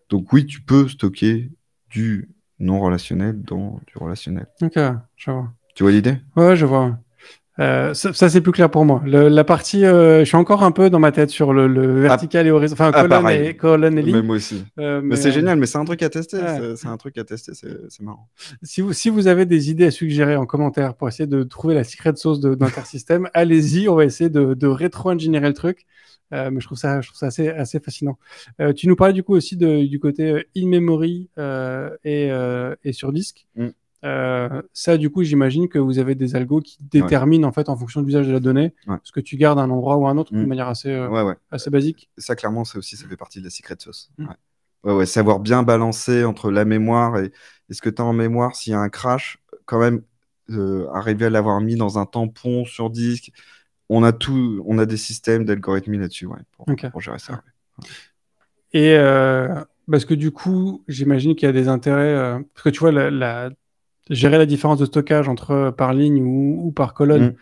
Donc oui, tu peux stocker du non relationnel dans du relationnel.
Ok, je vois.
Tu vois l'idée?
Ouais, je vois. Ça c'est plus clair pour moi. La partie, je suis encore un peu dans ma tête sur le vertical et horizontal, enfin colonne et ligne.
Mais moi aussi. Mais c'est génial, mais c'est un truc à tester.
Ouais.
C'est un truc à tester, c'est marrant.
Si vous avez des idées à suggérer en commentaire pour essayer de trouver la secret sauce d'Intersystem, allez-y, on va essayer de rétro-ingénierer le truc. Mais je trouve ça assez fascinant. Tu nous parlais du coup aussi du côté in-memory et sur disque. Ça, du coup, j'imagine que vous avez des algos qui déterminent en fait en fonction de l'usage de la donnée ce que tu gardes à un endroit ou à un autre de manière assez basique.
Ça, clairement, ça fait partie de la secret sauce. Savoir bien balancer entre la mémoire et ce que tu as en mémoire. S'il y a un crash, quand même, arriver à l'avoir mis dans un tampon sur disque. On a des systèmes d'algorithmes là-dessus pour gérer ça.
Et parce que du coup, j'imagine qu'il y a des intérêts. Parce que tu vois, gérer la différence de stockage entre par ligne ou par colonne,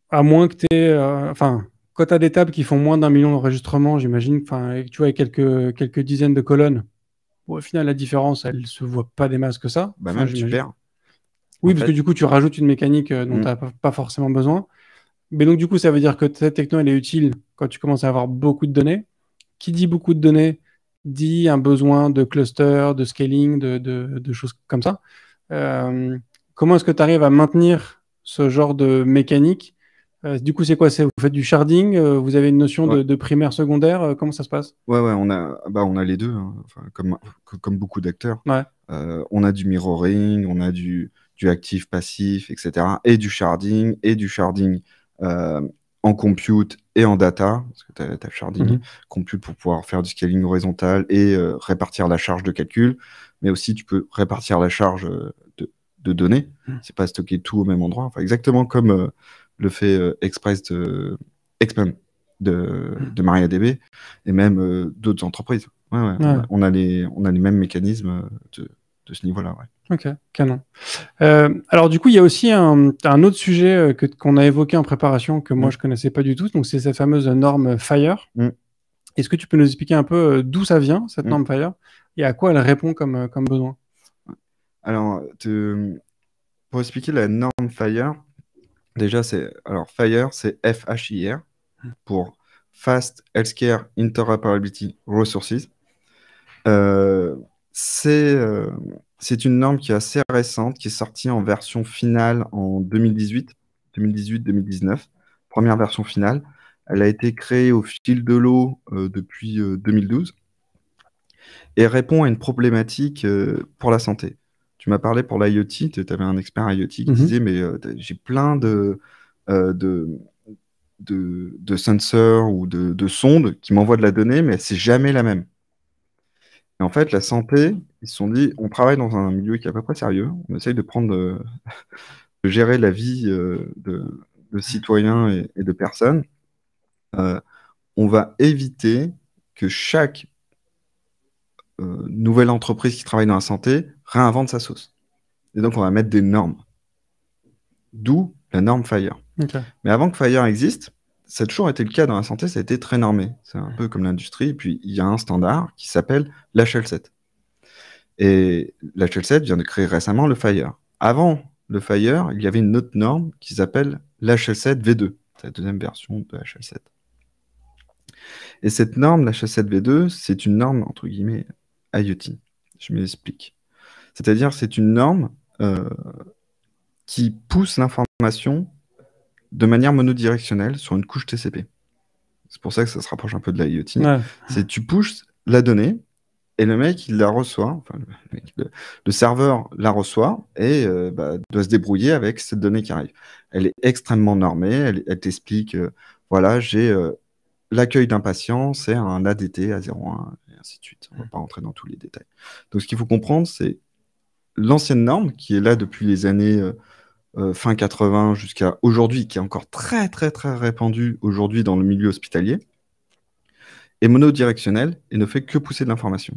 à moins que tu aies. Quand tu as des tables qui font moins d'1 million d'enregistrements, j'imagine, tu vois, avec quelques dizaines de colonnes, au final, la différence, elle se voit pas des masses que ça.
Bah même tu perds.
Oui, parce que du coup, tu rajoutes une mécanique dont tu n'as pas forcément besoin. Mais donc, du coup, ça veut dire que cette techno, elle est utile quand tu commences à avoir beaucoup de données. Qui dit beaucoup de données dit un besoin de cluster, de scaling, de choses comme ça. Comment est-ce que tu arrives à maintenir ce genre de mécanique? Du coup, c'est quoi? Vous faites du sharding? Vous avez une notion de primaire, secondaire? Comment ça se passe?
Ouais, on a les deux, hein. Comme beaucoup d'acteurs. On a du mirroring, on a du actif, passif, etc. Et du sharding en compute et en data, parce que tu as le sharding compute pour pouvoir faire du scaling horizontal et répartir la charge de calcul, mais aussi tu peux répartir la charge de données. C'est pas stocker tout au même endroit. Enfin, exactement comme le fait Express Expand de MariaDB et même d'autres entreprises. On a les mêmes mécanismes de ce niveau-là.
Ok, canon. Alors du coup, il y a aussi un autre sujet qu'on a évoqué en préparation que moi je connaissais pas du tout. Donc c'est cette fameuse norme FHIR. Est-ce que tu peux nous expliquer un peu d'où ça vient cette norme FHIR et à quoi elle répond comme besoin?
Alors pour expliquer la norme FHIR, déjà FHIR c'est FHIR pour Fast Healthcare Interoperability Resources. C'est une norme qui est assez récente, qui est sortie en version finale en 2018-2019, première version finale. Elle a été créée au fil de l'eau depuis 2012 et répond à une problématique pour la santé. Tu m'as parlé pour l'IoT, tu avais un expert IoT qui disait, mais j'ai plein de sensors ou de sondes qui m'envoient de la donnée, mais c'est jamais la même. Et en fait, la santé, ils se sont dit, on travaille dans un milieu qui est à peu près sérieux, on essaye de de gérer la vie de citoyens et de personnes. On va éviter que chaque nouvelle entreprise qui travaille dans la santé réinvente sa sauce. Et donc, on va mettre des normes. D'où la norme FHIR.
Okay.
Mais avant que FHIR existe, ça a toujours été le cas dans la santé, ça a été très normé. C'est un peu comme l'industrie. Et puis, il y a un standard qui s'appelle l'HL7. Et l'HL7 vient de créer récemment le FHIR. Avant le FHIR, il y avait une autre norme qui s'appelle l'HL7 V2. C'est la deuxième version de HL7. Et cette norme, l'HL7 V2, c'est une norme, entre guillemets, IoT. Je m'explique. C'est-à-dire, c'est une norme qui pousse l'information de manière monodirectionnelle sur une couche TCP. C'est pour ça que ça se rapproche un peu de l'IoT.
Ouais.
C'est tu pushes la donnée et le mec, il la reçoit, enfin, le serveur la reçoit et doit se débrouiller avec cette donnée qui arrive. Elle est extrêmement normée, elle t'explique, voilà, j'ai l'accueil d'un patient, c'est un ADT à 0,1 et ainsi de suite. On ne va pas rentrer dans tous les détails. Donc ce qu'il faut comprendre, c'est l'ancienne norme qui est là depuis les années fin 80 jusqu'à aujourd'hui, qui est encore très très très répandue aujourd'hui dans le milieu hospitalier, est monodirectionnelle et ne fait que pousser de l'information.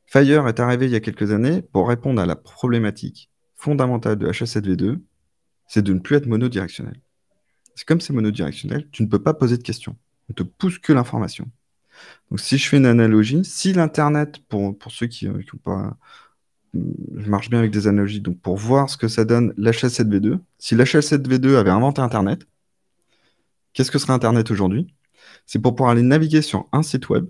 FHIR est arrivé il y a quelques années pour répondre à la problématique fondamentale de HL7V2, c'est de ne plus être monodirectionnel. C'est comme c'est monodirectionnel, tu ne peux pas poser de questions. On ne te pousse que l'information. Donc si je fais une analogie, si l'Internet, pour ceux qui n'ont pas... Je marche bien avec des analogies, donc pour voir ce que ça donne l'HL7V2, si l'HL7V2 avait inventé Internet, qu'est-ce que serait Internet aujourd'hui? C'est pour pouvoir aller naviguer sur un site web,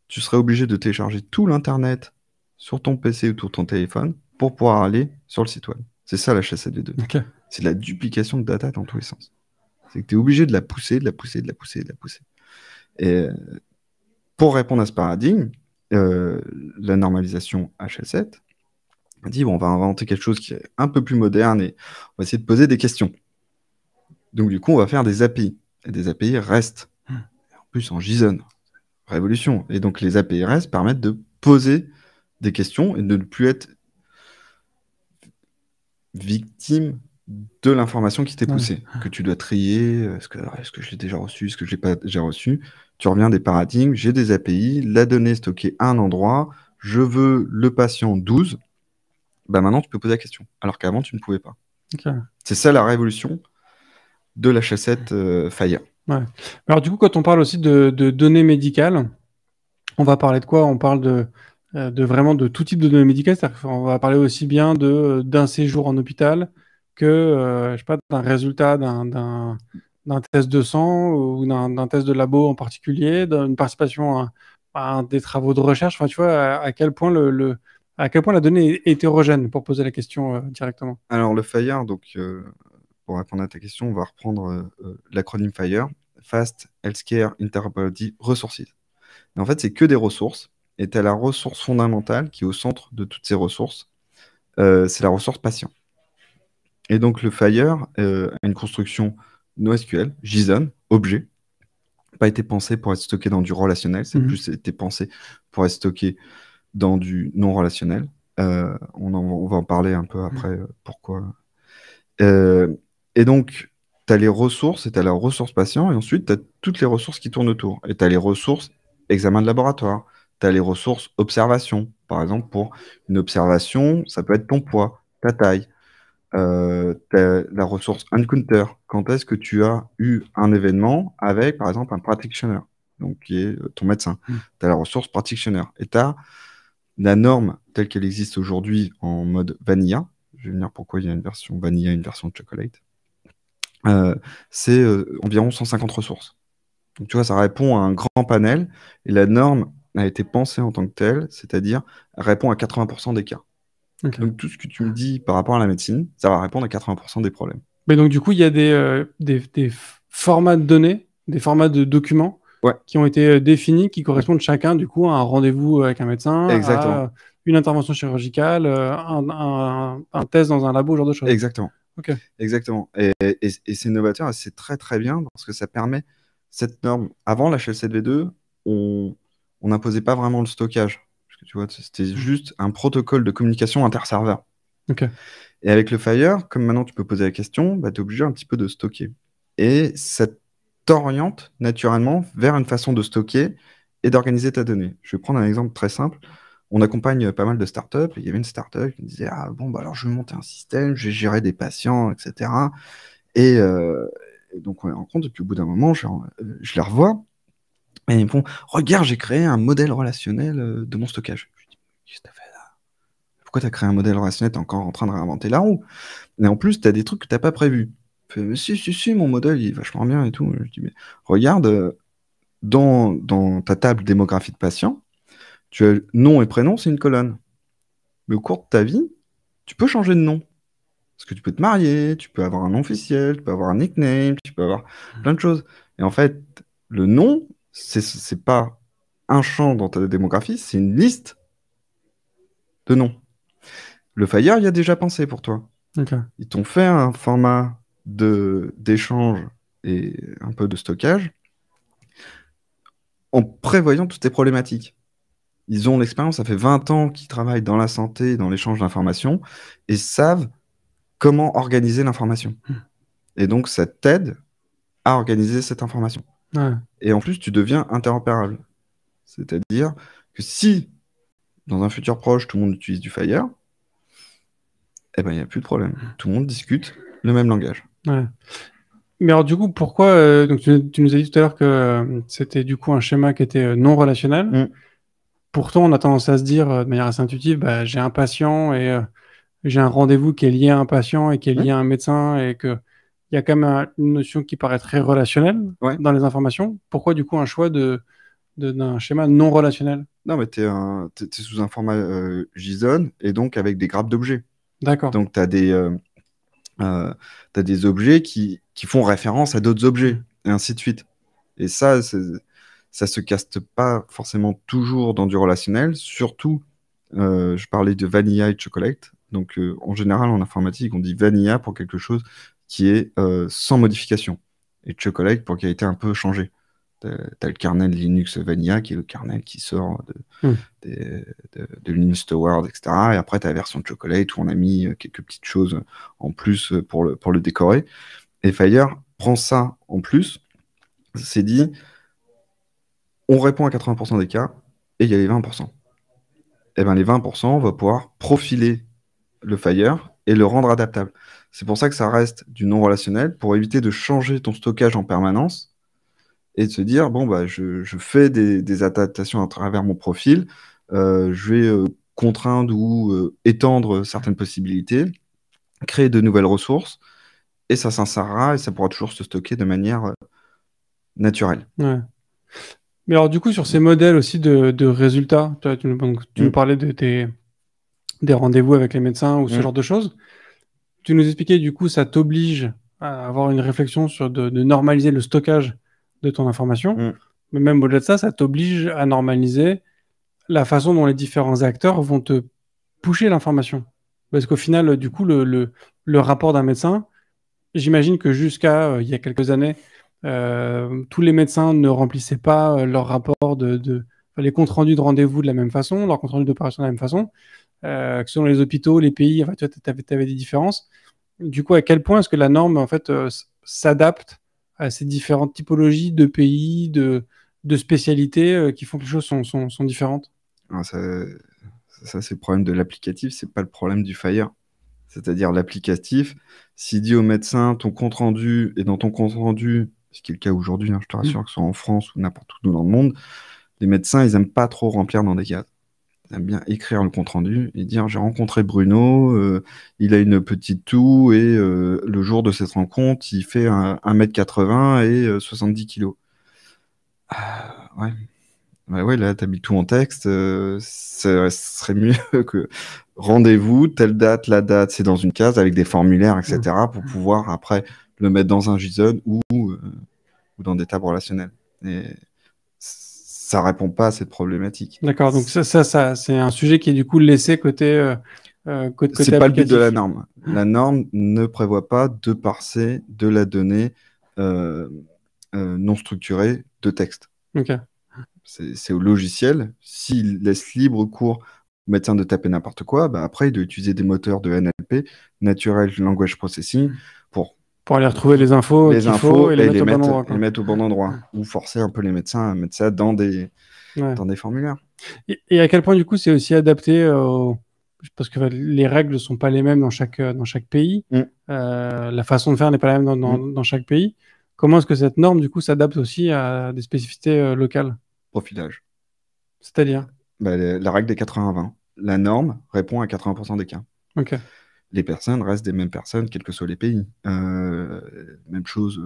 tu serais obligé de télécharger tout l'Internet sur ton PC ou sur ton téléphone pour pouvoir aller sur le site web. C'est ça l'HL7V2.
Okay.
C'est de la duplication de data dans tous les sens. C'est que tu es obligé de la pousser, de la pousser, de la pousser, de la pousser. Et pour répondre à ce paradigme, la normalisation HL7 a dit, bon, on va inventer quelque chose qui est un peu plus moderne et on va essayer de poser des questions. Donc du coup, on va faire des API. Et des API REST. En plus, en JSON. Révolution. Et donc les API REST permettent de poser des questions et de ne plus être victime de l'information qui t'est poussée, que tu dois trier, est-ce que je l'ai déjà reçu, est-ce que je l'ai pas déjà reçu. Tu reviens des paradigmes, j'ai des API, la donnée est stockée à un endroit, je veux le patient 12, bah maintenant tu peux poser la question, alors qu'avant tu ne pouvais pas.
Okay.
C'est ça la révolution de l'HL7 FHIR.
Ouais. Alors du coup, quand on parle aussi de données médicales, on va parler de quoi? On parle de vraiment de tout type de données médicales, c'est-à-dire qu'on va parler aussi bien d'un séjour en hôpital que je sais pas, d'un résultat d'un test de sang ou d'un test de labo en particulier, d'une participation à des travaux de recherche. Enfin, tu vois, à quel point à quel point la donnée est hétérogène, pour poser la question directement.
Alors le FHIR, donc pour répondre à ta question, on va reprendre l'acronyme FHIR, Fast Healthcare Interoperability Resources. Et en fait, c'est que des ressources, et tu as la ressource fondamentale qui est au centre de toutes ces ressources, c'est la ressource patient. Et donc le FHIR a une construction NoSQL, JSON, objet, pas été pensé pour être stocké dans du relationnel, c'est plus été pensé pour être stocké dans du non relationnel. On va en parler un peu après, pourquoi. Et donc, tu as les ressources, et tu as la ressource patient, et ensuite, tu as toutes les ressources qui tournent autour. Et tu as les ressources examen de laboratoire, tu as les ressources observation. Par exemple, pour une observation, ça peut être ton poids, ta taille. T'as la ressource encounter. Quand est-ce que tu as eu un événement avec, par exemple, un practitioner, donc qui est ton médecin. Tu as la ressource practitioner. Et tu as la norme telle qu'elle existe aujourd'hui en mode vanilla. Je vais venir pourquoi il y a une version vanilla et une version chocolate. C'est environ 150 ressources. Donc tu vois, ça répond à un grand panel. Et la norme a été pensée en tant que telle, c'est-à-dire elle répond à 80% des cas. Okay. Donc tout ce que tu me dis par rapport à la médecine, ça va répondre à 80% des problèmes.
Mais donc du coup, il y a des formats de données des formats de documents
Ouais.
qui ont été définis, qui correspondent chacun du coup à un rendez-vous avec un médecin,
Exactement.
à une intervention chirurgicale, un test dans un labo, ce genre de choses.
Exactement.
Ok.
Exactement. Et c'est novateur et c'est très très bien parce que ça permet cette norme. Avant l'HL7V2, on n'imposait pas vraiment le stockage. Parce que tu vois, c'était juste un protocole de communication interserveur.
Ok.
Et avec le Fire, comme maintenant tu peux poser la question, bah, tu es obligé un petit peu de stocker. Et ça t'oriente naturellement vers une façon de stocker et d'organiser ta donnée. Je vais prendre un exemple très simple. On accompagne pas mal de startups. Et il y avait une startup qui me disait ah, bon, bah, alors je vais monter un système, je vais gérer des patients, etc. Et donc on les rencontre, et puis au bout d'un moment, je les revois. Et ils me font regarde, j'ai créé un modèle relationnel de mon stockage. Je dis qu'est-ce que tu as fait là? Pourquoi tu as créé un modèle relationnel? Tu es encore en train de réinventer la roue. Et en plus, tu as des trucs que tu n'as pas prévus. Je fais, mais si, mon modèle, il est vachement bien et tout. Je dis, mais regarde, dans ta table démographie de patients, tu as nom et prénom, c'est une colonne. Mais au cours de ta vie, tu peux changer de nom. Parce que tu peux te marier, tu peux avoir un nom officiel, tu peux avoir un nickname, tu peux avoir plein de choses. Et en fait, le nom, c'est pas un champ dans ta démographie, c'est une liste de noms. Le Fire, il y a déjà pensé pour toi.
Ok.
Ils t'ont fait un format d'échange et un peu de stockage en prévoyant toutes tes problématiques. Ils ont l'expérience, ça fait 20 ans qu'ils travaillent dans la santé, dans l'échange d'informations, et savent comment organiser l'information. Et donc, ça t'aide à organiser cette information.
Ouais.
Et en plus, tu deviens interopérable. C'est-à-dire que si, dans un futur proche, tout le monde utilise du Fire, eh ben, il n'y a plus de problème. Tout le monde discute le même langage.
Ouais. Mais alors du coup, pourquoi donc tu nous as dit tout à l'heure que c'était du coup un schéma qui était non relationnel.
Mm.
Pourtant, on a tendance à se dire de manière assez intuitive, bah, j'ai un patient et j'ai un rendez-vous qui est lié à un patient et qui est lié à un médecin et que il y a quand même une notion qui paraît très relationnelle
Ouais.
dans les informations. Pourquoi du coup un choix d'un schéma non relationnel?
Non, mais t'es sous un format JSON et donc avec des grappes d'objets.
D'accord.
Donc, tu as des objets qui font référence à d'autres objets, et ainsi de suite. Et ça se caste pas forcément toujours dans du relationnel. Surtout, je parlais de vanilla et de chocolate. Donc, en général, en informatique, on dit vanilla pour quelque chose qui est sans modification. Et chocolate pour qui a été un peu changé. Tu as le kernel Linux Vanilla, qui est le kernel qui sort de Linux Towers, etc. Et après, tu as la version de Chocolate où on a mis quelques petites choses en plus pour le décorer. Et Fire prend ça en plus, c'est dit, on répond à 80% des cas, et il y a les 20%. Et bien les 20%, on va pouvoir profiler le Fire et le rendre adaptable. C'est pour ça que ça reste du non relationnel, pour éviter de changer ton stockage en permanence, et de se dire, bon, bah, je fais des adaptations à travers mon profil, je vais contraindre ou étendre certaines possibilités, créer de nouvelles ressources, et ça s'insérera et ça pourra toujours se stocker de manière naturelle.
Ouais. Mais alors du coup, sur ces modèles aussi de résultats, tu nous parlais des rendez-vous avec les médecins ou ce genre de choses. Tu nous expliquais, du coup, ça t'oblige à avoir une réflexion sur de normaliser le stockage de ton information. Mais même au-delà de ça, ça t'oblige à normaliser la façon dont les différents acteurs vont te pusher l'information. Parce qu'au final, du coup, le rapport d'un médecin, j'imagine que jusqu'à il y a quelques années, tous les médecins ne remplissaient pas leur rapport les comptes rendus de rendez-vous de la même façon, leurs comptes rendus d'opération de la même façon. Que selon les hôpitaux, les pays, enfin, tu avais des différences. Du coup, à quel point est-ce que la norme en fait s'adapte à ces différentes typologies de pays, de spécialités qui font que les choses sont différentes?
Alors ça c'est le problème de l'applicatif, c'est pas le problème du Fire. C'est-à-dire l'applicatif, s'il dit au médecin ton compte rendu, et dans ton compte rendu, ce qui est le cas aujourd'hui, je te rassure, que ce soit en France ou n'importe où dans le monde, les médecins, ils aiment pas trop remplir dans des cases. Ils aiment bien écrire le compte rendu et dire j'ai rencontré Bruno, il a une petite toux et le jour de cette rencontre, il fait 1m80 et 70 kg. Ouais. Bah ouais, là, t'habites tout en texte, ça serait mieux que rendez-vous, telle date, la date, c'est dans une case avec des formulaires, etc., pour pouvoir après le mettre dans un JSON ou ou dans des tables relationnelles. Et ça répond pas à cette problématique.
D'accord, donc ça c'est un sujet qui est du coup laissé côté
C'est pas le but de
applicatif.
la norme. La norme ne prévoit pas de parser de la donnée non structurée de texte.
Ok.
C'est au logiciel. S'il laisse libre cours au médecin de taper n'importe quoi, bah après, il doit utiliser des moteurs de NLP, Natural Language Processing,
Pour aller retrouver les infos qu'il faut et les mettre au bon endroit,
et
quoi.
les mettre au bon endroit. Ou forcer un peu les médecins à mettre ça dans des formulaires.
Et à quel point, du coup, c'est aussi adapté parce que les règles ne sont pas les mêmes dans chaque pays. La façon de faire n'est pas la même dans chaque pays. Comment est-ce que cette norme, du coup, s'adapte aussi à des spécificités locales?
Profilage.
C'est-à-dire?
La règle des 80-20. La norme répond à 80% des cas.
Ok.
Les personnes restent des mêmes personnes, quels que soient les pays. Même chose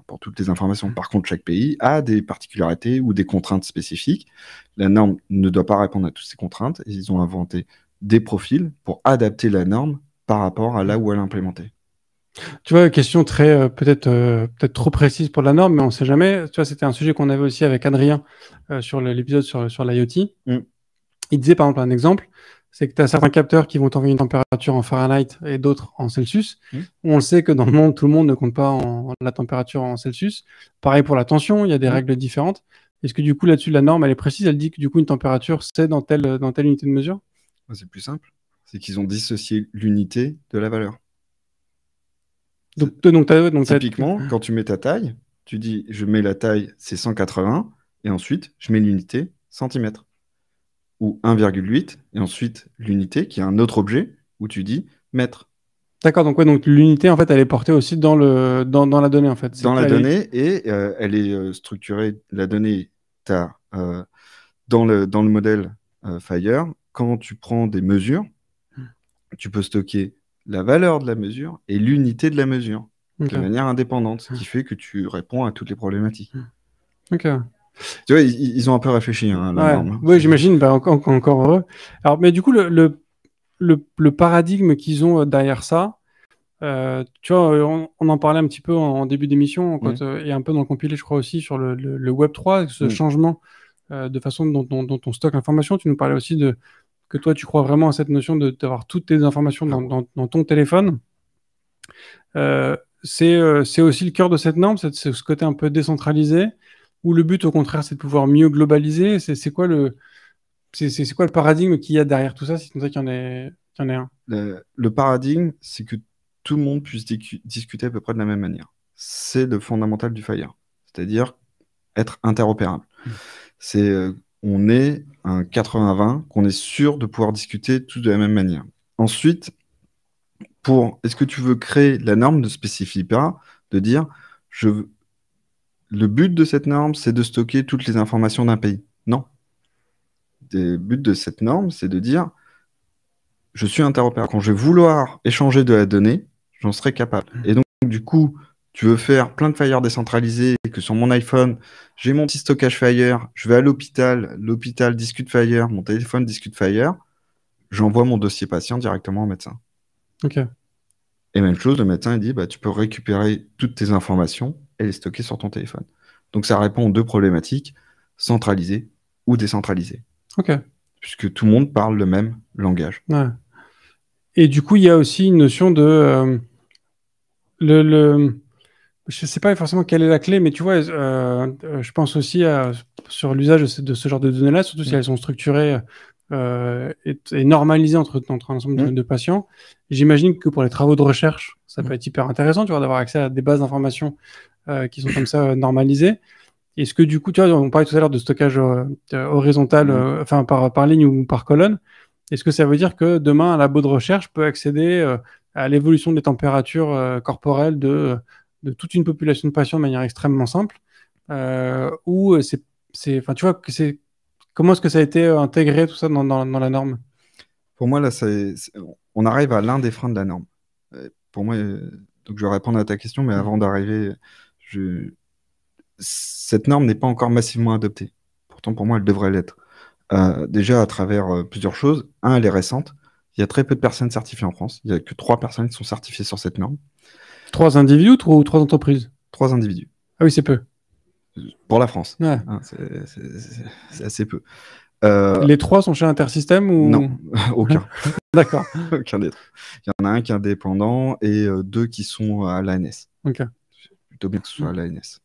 pour toutes les informations. Par contre, chaque pays a des particularités ou des contraintes spécifiques. La norme ne doit pas répondre à toutes ces contraintes. Et ils ont inventé des profils pour adapter la norme par rapport à là où elle est implémentée.
Tu vois, question très peut-être trop précise pour la norme, mais on ne sait jamais. Tu vois, c'était un sujet qu'on avait aussi avec Adrien sur l'épisode sur l'IoT. Il disait par exemple un exemple, c'est que tu as certains capteurs qui vont t'envoyer une température en Fahrenheit et d'autres en Celsius. On le sait que dans le monde, tout le monde ne compte pas la température en Celsius. Pareil pour la tension, il y a des règles différentes. Est-ce que du coup là-dessus, la norme, elle est précise? Elle dit que du coup, une température, c'est dans telle unité de mesure?
C'est plus simple. C'est qu'ils ont dissocié l'unité de la valeur.
Donc
typiquement, quand tu mets ta taille, tu dis je mets la taille, c'est 180, et ensuite je mets l'unité centimètre. Ou 1,8, et ensuite l'unité, qui est un autre objet, où tu dis mètre.
D'accord, donc l'unité, en fait, elle est portée aussi dans la donnée, en fait.
Dans la donnée, et elle est structurée, la donnée, dans le modèle Fire, quand tu prends des mesures, tu peux stocker la valeur de la mesure et l'unité de la mesure, de manière indépendante, ce qui fait que tu réponds à toutes les problématiques.
Ok.
Tu vois, ils ont un peu réfléchi à la norme.
Oui, j'imagine, encore heureux. Alors, mais du coup, le paradigme qu'ils ont derrière ça, tu vois, on en parlait un petit peu en début d'émission, et un peu dans le compilé, je crois aussi, sur le Web3, ce changement de façon dont on stocke l'information. Tu nous parlais aussi que toi, tu crois vraiment à cette notion d'avoir toutes tes informations dans ton téléphone. C'est aussi le cœur de cette norme, c'est ce côté un peu décentralisé, où le but, au contraire, c'est de pouvoir mieux globaliser. C'est quoi le paradigme qu'il y a derrière tout ça, si tu sais qu'il y en ait un?
Le paradigme, c'est que tout le monde puisse discuter à peu près de la même manière. C'est le fondamental du Fire, c'est-à-dire être interopérable. On est un 80-20, qu'on est sûr de pouvoir discuter tous de la même manière. Ensuite, est-ce que tu veux créer la norme, ne spécifie pas de dire le but de cette norme, c'est de stocker toutes les informations d'un pays. Non. Le but de cette norme, c'est de dire je suis interopérable. Quand je vais vouloir échanger de la donnée, j'en serai capable. Et donc, du coup, tu veux faire plein de Fire décentralisés, que sur mon iPhone, j'ai mon petit stockage Fire, je vais à l'hôpital discute Fire, mon téléphone discute Fire, j'envoie mon dossier patient directement au médecin.
Ok.
Et même chose, le médecin il dit tu peux récupérer toutes tes informations et les stocker sur ton téléphone. Donc ça répond aux deux problématiques, centralisé ou décentralisé.
Ok.
Puisque tout le monde parle le même langage.
Ouais. Et du coup, il y a aussi une notion de je sais pas forcément quelle est la clé, mais tu vois, je pense aussi sur l'usage de ce genre de données-là, surtout si elles sont structurées et normalisées entre un ensemble de patients. J'imagine que pour les travaux de recherche, ça peut être hyper intéressant, tu vois, d'avoir accès à des bases d'informations qui sont comme ça normalisées. Est-ce que du coup, tu vois, on parlait tout à l'heure de stockage horizontal, enfin par ligne ou par colonne. Est-ce que ça veut dire que demain, un labo de recherche peut accéder à l'évolution des températures corporelles de toute une population de patients de manière extrêmement simple, ou enfin, tu vois, comment est-ce que ça a été intégré tout ça dans la norme?
Pour moi, là, on arrive à l'un des freins de la norme. Pour moi, donc je vais répondre à ta question, mais avant d'arriver, cette norme n'est pas encore massivement adoptée. Pourtant, pour moi, elle devrait l'être. Déjà, à travers plusieurs choses. Un, elle est récente. Il y a très peu de personnes certifiées en France. Il n'y a que 3 personnes qui sont certifiées sur cette norme.
3 individus ou 3 entreprises?
3 individus.
Ah oui, c'est peu.
Pour la France.
Ouais.
Hein, c'est assez peu.
Les 3 sont chez Intersystem ou...
Non, aucun.
D'accord.
Aucun des 3. Il y en a un qui est indépendant et 2 qui sont à l'ANS.
Ok.
Plutôt bien que ce soit à l'ANS,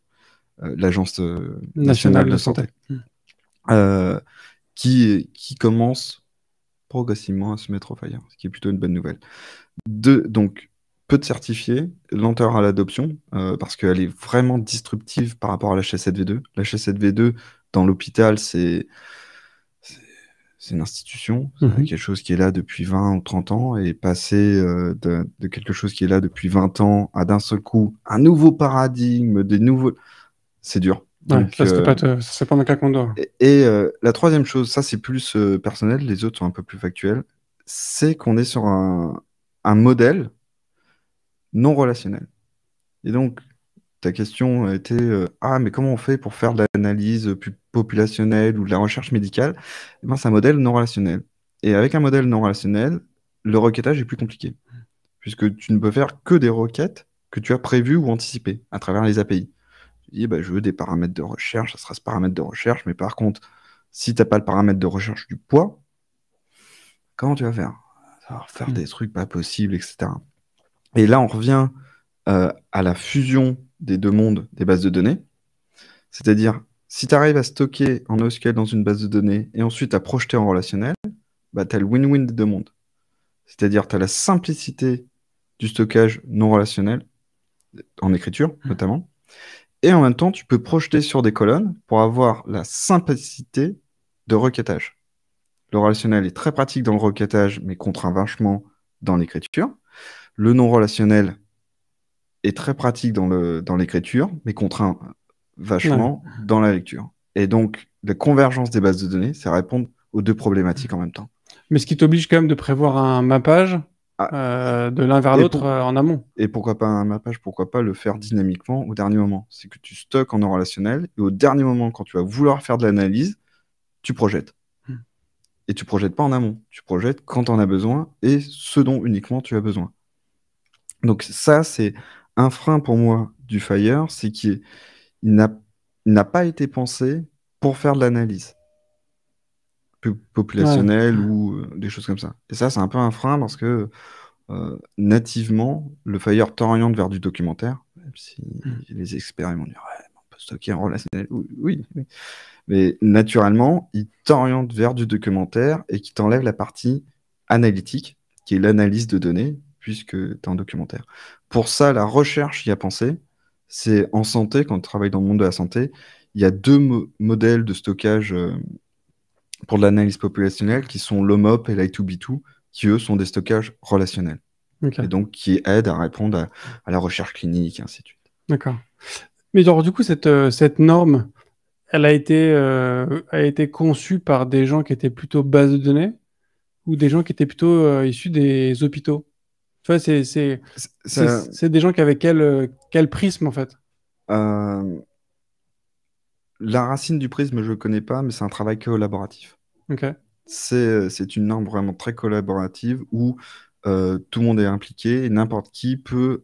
l'Agence
Nationale
nationale de santé. Qui commence progressivement à se mettre au fire, ce qui est plutôt une bonne nouvelle. Donc, peu de certifiés, lenteur à l'adoption, parce qu'elle est vraiment disruptive par rapport à l'HL7V2. L'HL7V2, dans l'hôpital, c'est une institution, c'est quelque chose qui est là depuis 20 ou 30 ans, et passer de quelque chose qui est là depuis 20 ans à d'un seul coup un nouveau paradigme, des nouveaux... C'est dur. Donc,
ouais, ça, c'est pas un taekwondo.
et la troisième chose, ça c'est plus personnel, les autres sont un peu plus factuels, c'est qu'on est sur un modèle non relationnel. Et donc, ta question était ah, mais comment on fait pour faire de l'analyse plus populationnelle ou de la recherche médicale? Eh ben, c'est un modèle non relationnel. Et avec un modèle non relationnel, le requêtage est plus compliqué, puisque tu ne peux faire que des requêtes que tu as prévues ou anticipées à travers les API. Tu dis, bah, je veux des paramètres de recherche, ça sera ce paramètre de recherche, mais par contre, si tu n'as pas le paramètre de recherche du poids, comment tu vas faire? Ça va faire des trucs pas possibles, etc. Et là, on revient à la fusion des deux mondes des bases de données. C'est-à-dire, si tu arrives à stocker en NoSQL dans une base de données et ensuite à projeter en relationnel, bah, tu as le win-win des deux mondes. C'est-à-dire, tu as la simplicité du stockage non relationnel, en écriture notamment, et en même temps, tu peux projeter sur des colonnes pour avoir la simplicité de requêtage. Le relationnel est très pratique dans le requêtage, mais contraint vachement dans l'écriture. Le non relationnel est très pratique dans l'écriture, mais contraint vachement dans la lecture. Et donc, la convergence des bases de données, c'est répondre aux deux problématiques en même temps.
Mais ce qui t'oblige quand même de prévoir un mappage de l'un vers l'autre en amont.
Et pourquoi pas un mappage, pourquoi pas le faire dynamiquement au dernier moment? C'est que tu stockes en non relationnel, et au dernier moment, quand tu vas vouloir faire de l'analyse, tu projettes. Et tu projettes pas en amont, tu projettes quand tu en as besoin et ce dont uniquement tu as besoin. Donc ça, c'est un frein pour moi du Fire, c'est qu'il n'a pas été pensé pour faire de l'analyse populationnelle ou des choses comme ça. Et ça, c'est un peu un frein parce que nativement, le Fire t'oriente vers du documentaire, même si les experts ils vont dire ouais, on peut stocker en relationnel. Oui. Mais naturellement, il t'oriente vers du documentaire et qui t'enlève la partie analytique, qui est l'analyse de données, puisque tu es en documentaire. Pour ça, la recherche y a pensé. C'est en santé, quand on travaille dans le monde de la santé, il y a deux modèles de stockage pour de l'analyse populationnelle qui sont l'OMOP et l'I2B2, qui eux sont des stockages relationnels. Okay. Et donc qui aident à répondre à la recherche clinique, et ainsi de suite.
D'accord. Mais genre, du coup, cette norme, elle a été conçue par des gens qui étaient plutôt base de données ou des gens qui étaient plutôt issus des hôpitaux? Tu vois, c'est des gens qui avaient quel prisme, en fait?
La racine du prisme, je ne connais pas, mais c'est un travail collaboratif.
Okay.
C'est une norme vraiment très collaborative où tout le monde est impliqué et n'importe qui peut...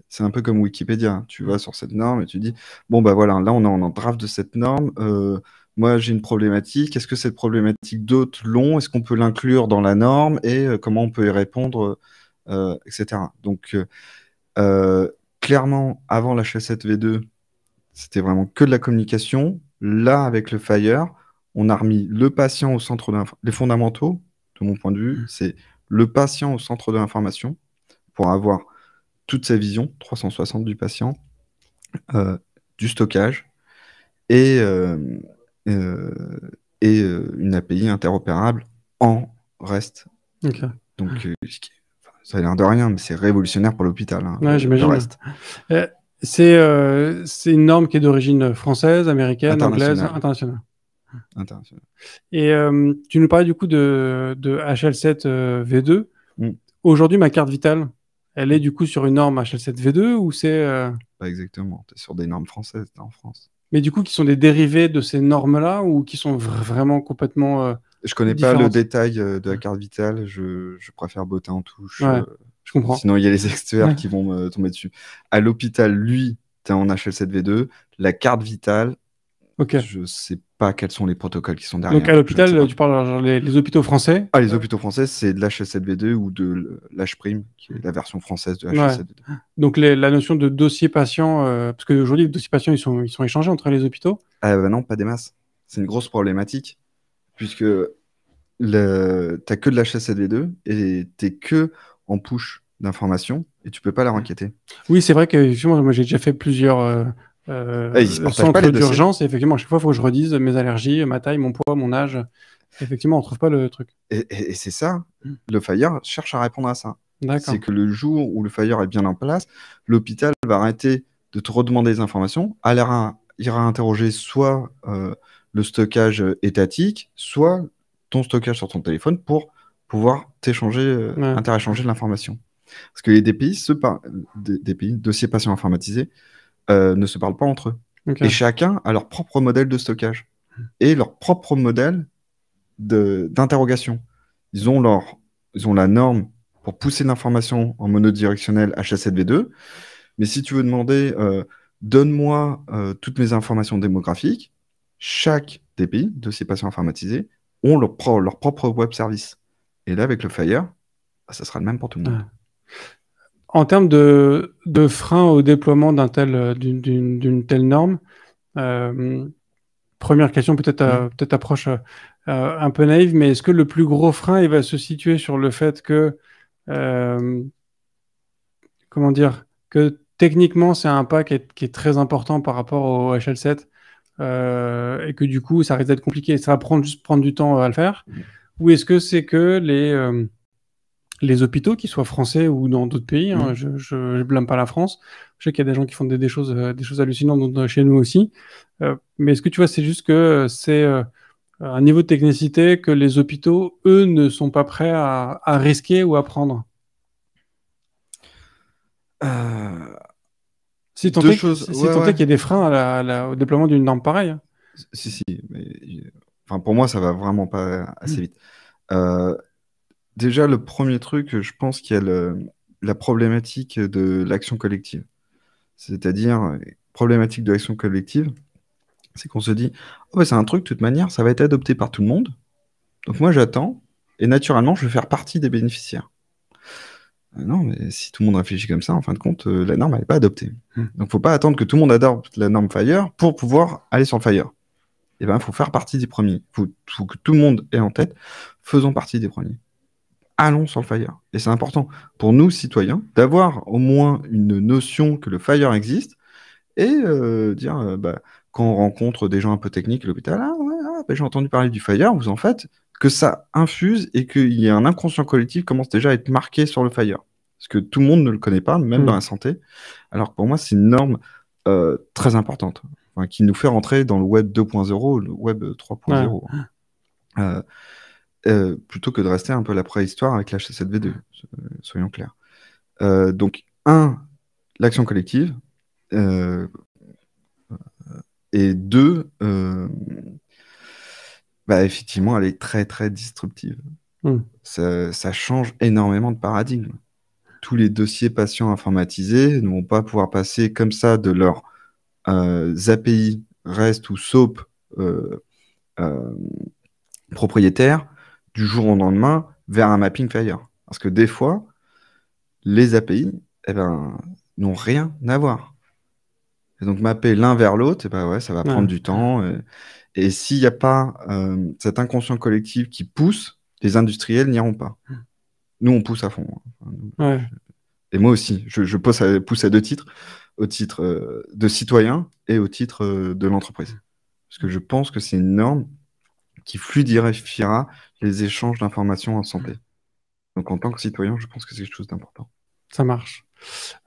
c'est un peu comme Wikipédia. Tu vas sur cette norme et tu dis, bon, bah voilà, là, on est en draft de cette norme. Moi, j'ai une problématique. Est-ce que cette problématique d'autres l'ont? Est-ce qu'on peut l'inclure dans la norme? Et comment on peut y répondre, etc. Donc, clairement, avant l'HL7V2, c'était vraiment que de la communication. Là, avec le Fire, on a remis le patient au centre les fondamentaux, de mon point de vue, c'est le patient au centre de l'information pour avoir toute sa vision 360 du patient, du stockage et une API interopérable en REST.
Okay.
Donc, ça a l'air de rien, mais c'est révolutionnaire pour l'hôpital. Hein,
ouais, j'imagine. REST. C'est une norme qui est d'origine française, américaine, anglaise, internationale. Et tu nous parlais du coup de HL7V2. Aujourd'hui, ma carte vitale, elle est du coup sur une norme HL7V2 ou c'est...
Pas exactement, tu es sur des normes françaises en France.
Mais du coup, qui sont des dérivés de ces normes-là ou qui sont vraiment complètement
je connais pas le détail de la carte vitale, je préfère botter en touche.
Ouais, je comprends.
Sinon, il y a les experts qui vont me tomber dessus. À l'hôpital, lui, tu es en HL7V2, la carte vitale,
Ok.
je sais pas quels sont les protocoles qui sont derrière.
Donc à
Je ne sais
l'hôpital,
pas.
tu parles genre les hôpitaux français.
Ah, les hôpitaux français, c'est de l'HL7V2 ou de l'H', qui est la version française de
Ouais.
HL7V2.
Donc la notion de dossier patient, parce qu'aujourd'hui, les dossiers patients, ils sont échangés entre les hôpitaux.
Ah bah non, pas des masses. C'est une grosse problématique, puisque t'as que de l'HL7V2 et t'es que en push d'informations et tu peux pas la requêter.
Oui, c'est vrai que effectivement, moi j'ai déjà fait plusieurs
Ils se partagent pas
centres
les dossiers.
d'urgence et effectivement, à chaque fois, il faut que je redise mes allergies, ma taille, mon poids, mon âge. Effectivement, on trouve pas le truc.
Et c'est ça, le Fire cherche à répondre à ça.
D'accord.
C'est que le jour où le Fire est bien en place, l'hôpital va arrêter de te redemander des informations, ira interroger soit le stockage étatique, soit ton stockage sur ton téléphone pour pouvoir
Ouais.
interéchanger de l'information. Parce que les DPI, DPI, dossiers patients informatisés, ne se parlent pas entre eux.
Ok.
Et chacun a leur propre modèle de stockage et leur propre modèle d'interrogation. Ils ont la norme pour pousser l'information en monodirectionnel H7V2, mais si tu veux demander donne-moi toutes mes informations démographiques, chaque DPI, dossier patient informatisé, ont leur propre web service. Et là, avec le Fire, bah, ça sera le même pour tout le monde.
Ouais. En termes de frein au déploiement d'une telle norme, première question, peut-être approche un peu naïve, mais est-ce que le plus gros frein, il va se situer sur le fait que, comment dire, que techniquement, c'est un pas qui est très important par rapport au HL7 et que du coup, ça risque d'être compliqué, ça va juste prendre du temps à le faire? Ou est-ce que c'est que les hôpitaux, qu'ils soient français ou dans d'autres pays, hein, je blâme pas la France. Je sais qu'il y a des gens qui font des choses hallucinantes chez nous aussi. Mais est-ce que tu vois, c'est juste que c'est un niveau de technicité que les hôpitaux, eux, ne sont pas prêts à risquer ou à prendre? Si tant
Deux
est
choses.
si tant est qu'il y ait des freins au déploiement d'une norme pareille.
Si, mais enfin, pour moi, ça va vraiment pas assez vite. Déjà, le premier truc, je pense qu'il y a la problématique de l'action collective. C'est-à-dire, problématique de l'action collective, c'est qu'on se dit, oh, bah, c'est un truc, de toute manière, ça va être adopté par tout le monde. Donc moi, j'attends, et naturellement, je vais faire partie des bénéficiaires. Non, mais si tout le monde réfléchit comme ça, en fin de compte, la norme, elle n'est pas adoptée. Donc, il ne faut pas attendre que tout le monde adopte la norme Fire pour pouvoir aller sur le Fire. Eh ben, il faut faire partie des premiers. Il faut que tout le monde ait en tête, faisons partie des premiers. Allons sur le Fire. Et c'est important pour nous, citoyens, d'avoir au moins une notion que le Fire existe et dire, bah, quand on rencontre des gens un peu techniques à l'hôpital, ah ouais, bah, j'ai entendu parler du Fire, vous en faites, que ça infuse et qu'il y a un inconscient collectif qui commence déjà à être marqué sur le Fire. Parce que tout le monde ne le connaît pas, même dans la santé. Alors que pour moi, c'est une norme très importante, enfin, qui nous fait rentrer dans le web 2.0, le web 3.0. Plutôt que de rester un peu la préhistoire avec l'H7V2, soyons clairs. Donc, l'action collective, et deux, bah, effectivement, elle est très, très disruptive. Ça change énormément de paradigme. Tous les dossiers patients informatisés ne vont pas pouvoir passer comme ça de leur API REST ou SOAP propriétaire du jour au lendemain vers un mapping Fire. Parce que des fois, les API n'ont rien à voir. Et donc mapper l'un vers l'autre, ça va prendre du temps. Et s'il n'y a pas cet inconscient collectif qui pousse, les industriels n'iront pas. Nous, on pousse à fond. Et moi aussi, je pousse à deux titres, au titre de citoyen et au titre de l'entreprise. Parce que je pense que c'est une norme qui fluidifiera les échanges d'informations en santé. Donc en tant que citoyen, je pense que c'est quelque chose d'important.
Ça marche.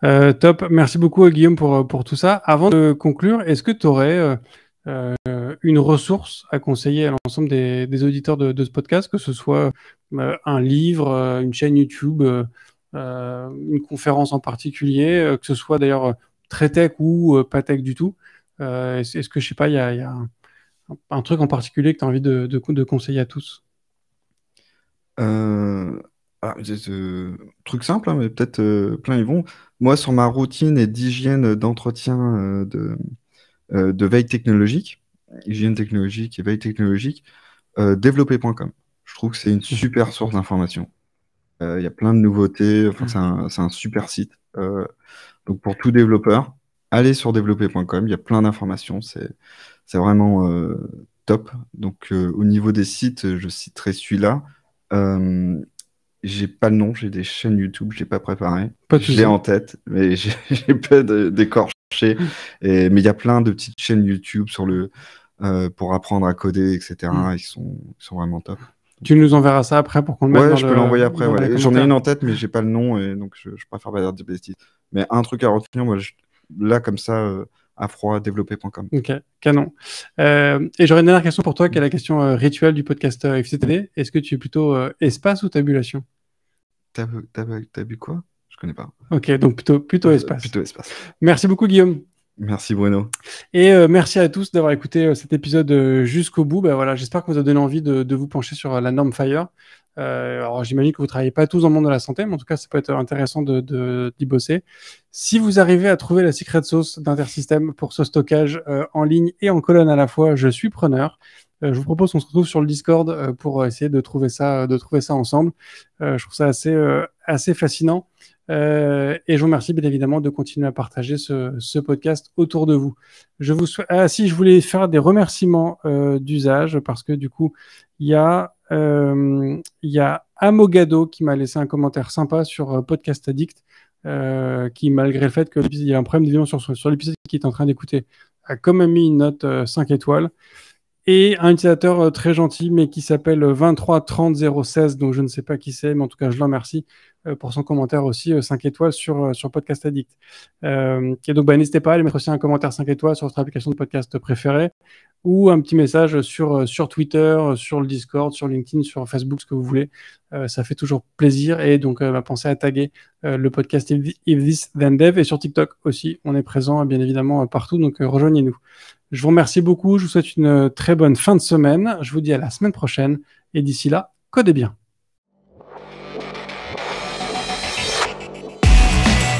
Top. Merci beaucoup, Guillaume, pour tout ça. Avant de conclure, est-ce que tu aurais une ressource à conseiller à l'ensemble des auditeurs de ce podcast, que ce soit un livre, une chaîne YouTube, une conférence en particulier, que ce soit d'ailleurs très tech ou pas tech du tout? Est-ce que, je sais pas, il y a un truc en particulier que tu as envie de conseiller à tous?
Truc simple, hein, mais peut-être plein ils vont. Moi, sur ma routine et d'hygiène d'entretien de veille technologique, hygiène technologique et veille technologique, développer.com. Je trouve que c'est une super source d'informations. Il y a plein de nouveautés. Enfin, c'est un super site. Donc, pour tout développeur, allez sur développer.com. Il y a plein d'informations. C'est vraiment top. Donc, au niveau des sites, je citerai celui-là. J'ai pas le nom, j'ai des chaînes YouTube, je l'ai pas préparé. Je l'ai en tête, mais j'ai pas d'écorché. Mais il y a plein de petites chaînes YouTube pour apprendre à coder, etc. Ils sont vraiment top.
Tu nous enverras ça après pour qu'on le mette dans
je peux l'envoyer après. Ouais. J'en ai une en tête, mais j'ai pas le nom, et donc je préfère pas dire des bêtises. Mais un truc à retenir, moi, là, comme ça, à froid, développer.com.
Ok, canon. Et j'aurais une dernière question pour toi, qui est la question rituelle du podcast IFTTD. Est-ce que tu es plutôt espace ou tabulation?
T'as bu quoi? Je connais pas.
Ok, donc plutôt espace.
Plutôt espace.
Merci beaucoup, Guillaume.
Merci, Bruno.
Et merci à tous d'avoir écouté cet épisode jusqu'au bout. Voilà, j'espère que vous a donné envie de vous pencher sur la norme FHIR. Alors j'imagine que vous ne travaillez pas tous dans le monde de la santé, mais en tout cas, ça peut être intéressant d'y bosser. Si vous arrivez à trouver la secret sauce d'Intersystem pour ce stockage en ligne et en colonne à la fois, je suis preneur. Je vous propose qu'on se retrouve sur le Discord pour essayer de trouver ça ensemble. Je trouve ça assez fascinant. Et je vous remercie bien évidemment de continuer à partager ce podcast autour de vous. Je voulais faire des remerciements d'usage, parce que du coup, il y a Amogado qui m'a laissé un commentaire sympa sur Podcast Addict, qui, malgré le fait qu'il y a un problème d'évidence sur l'épisode qu'il est en train d'écouter, a quand même mis une note 5 étoiles. Et un utilisateur très gentil, mais qui s'appelle 2330016, donc je ne sais pas qui c'est, mais en tout cas, je le remercie pour son commentaire aussi 5 étoiles sur Podcast Addict. Et donc, n'hésitez pas à aller mettre aussi un commentaire 5 étoiles sur votre application de podcast préférée, ou un petit message sur Twitter, sur le Discord, sur LinkedIn, sur Facebook, ce que vous voulez. Ça fait toujours plaisir. Et donc, pensez à taguer le podcast If This Then Dev, et sur TikTok aussi. On est présent, bien évidemment, partout, donc rejoignez-nous. Je vous remercie beaucoup. Je vous souhaite une très bonne fin de semaine. Je vous dis à la semaine prochaine. Et d'ici là, codez bien.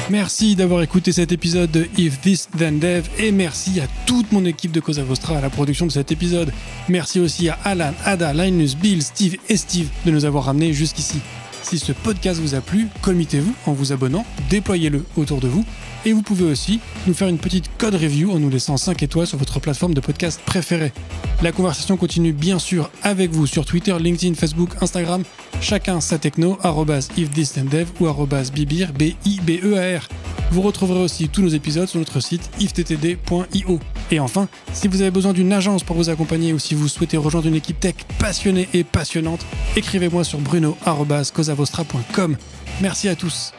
Merci d'avoir écouté cet épisode de If This Then Dev, et merci à toute mon équipe de Cosa Vostra à la production de cet épisode. Merci aussi à Alan, Ada, Linus, Bill, Steve et Steve de nous avoir ramenés jusqu'ici. Si ce podcast vous a plu, committez-vous en vous abonnant, déployez-le autour de vous, et vous pouvez aussi nous faire une petite code review en nous laissant 5 étoiles sur votre plateforme de podcast préférée. La conversation continue bien sûr avec vous sur Twitter, LinkedIn, Facebook, Instagram, chacun sa techno, @ifthisdendev ou @bibir, BIBEAR. Vous retrouverez aussi tous nos épisodes sur notre site ifttd.io. Et enfin, si vous avez besoin d'une agence pour vous accompagner, ou si vous souhaitez rejoindre une équipe tech passionnée et passionnante, écrivez-moi sur bruno@cosavostra.com. Merci à tous.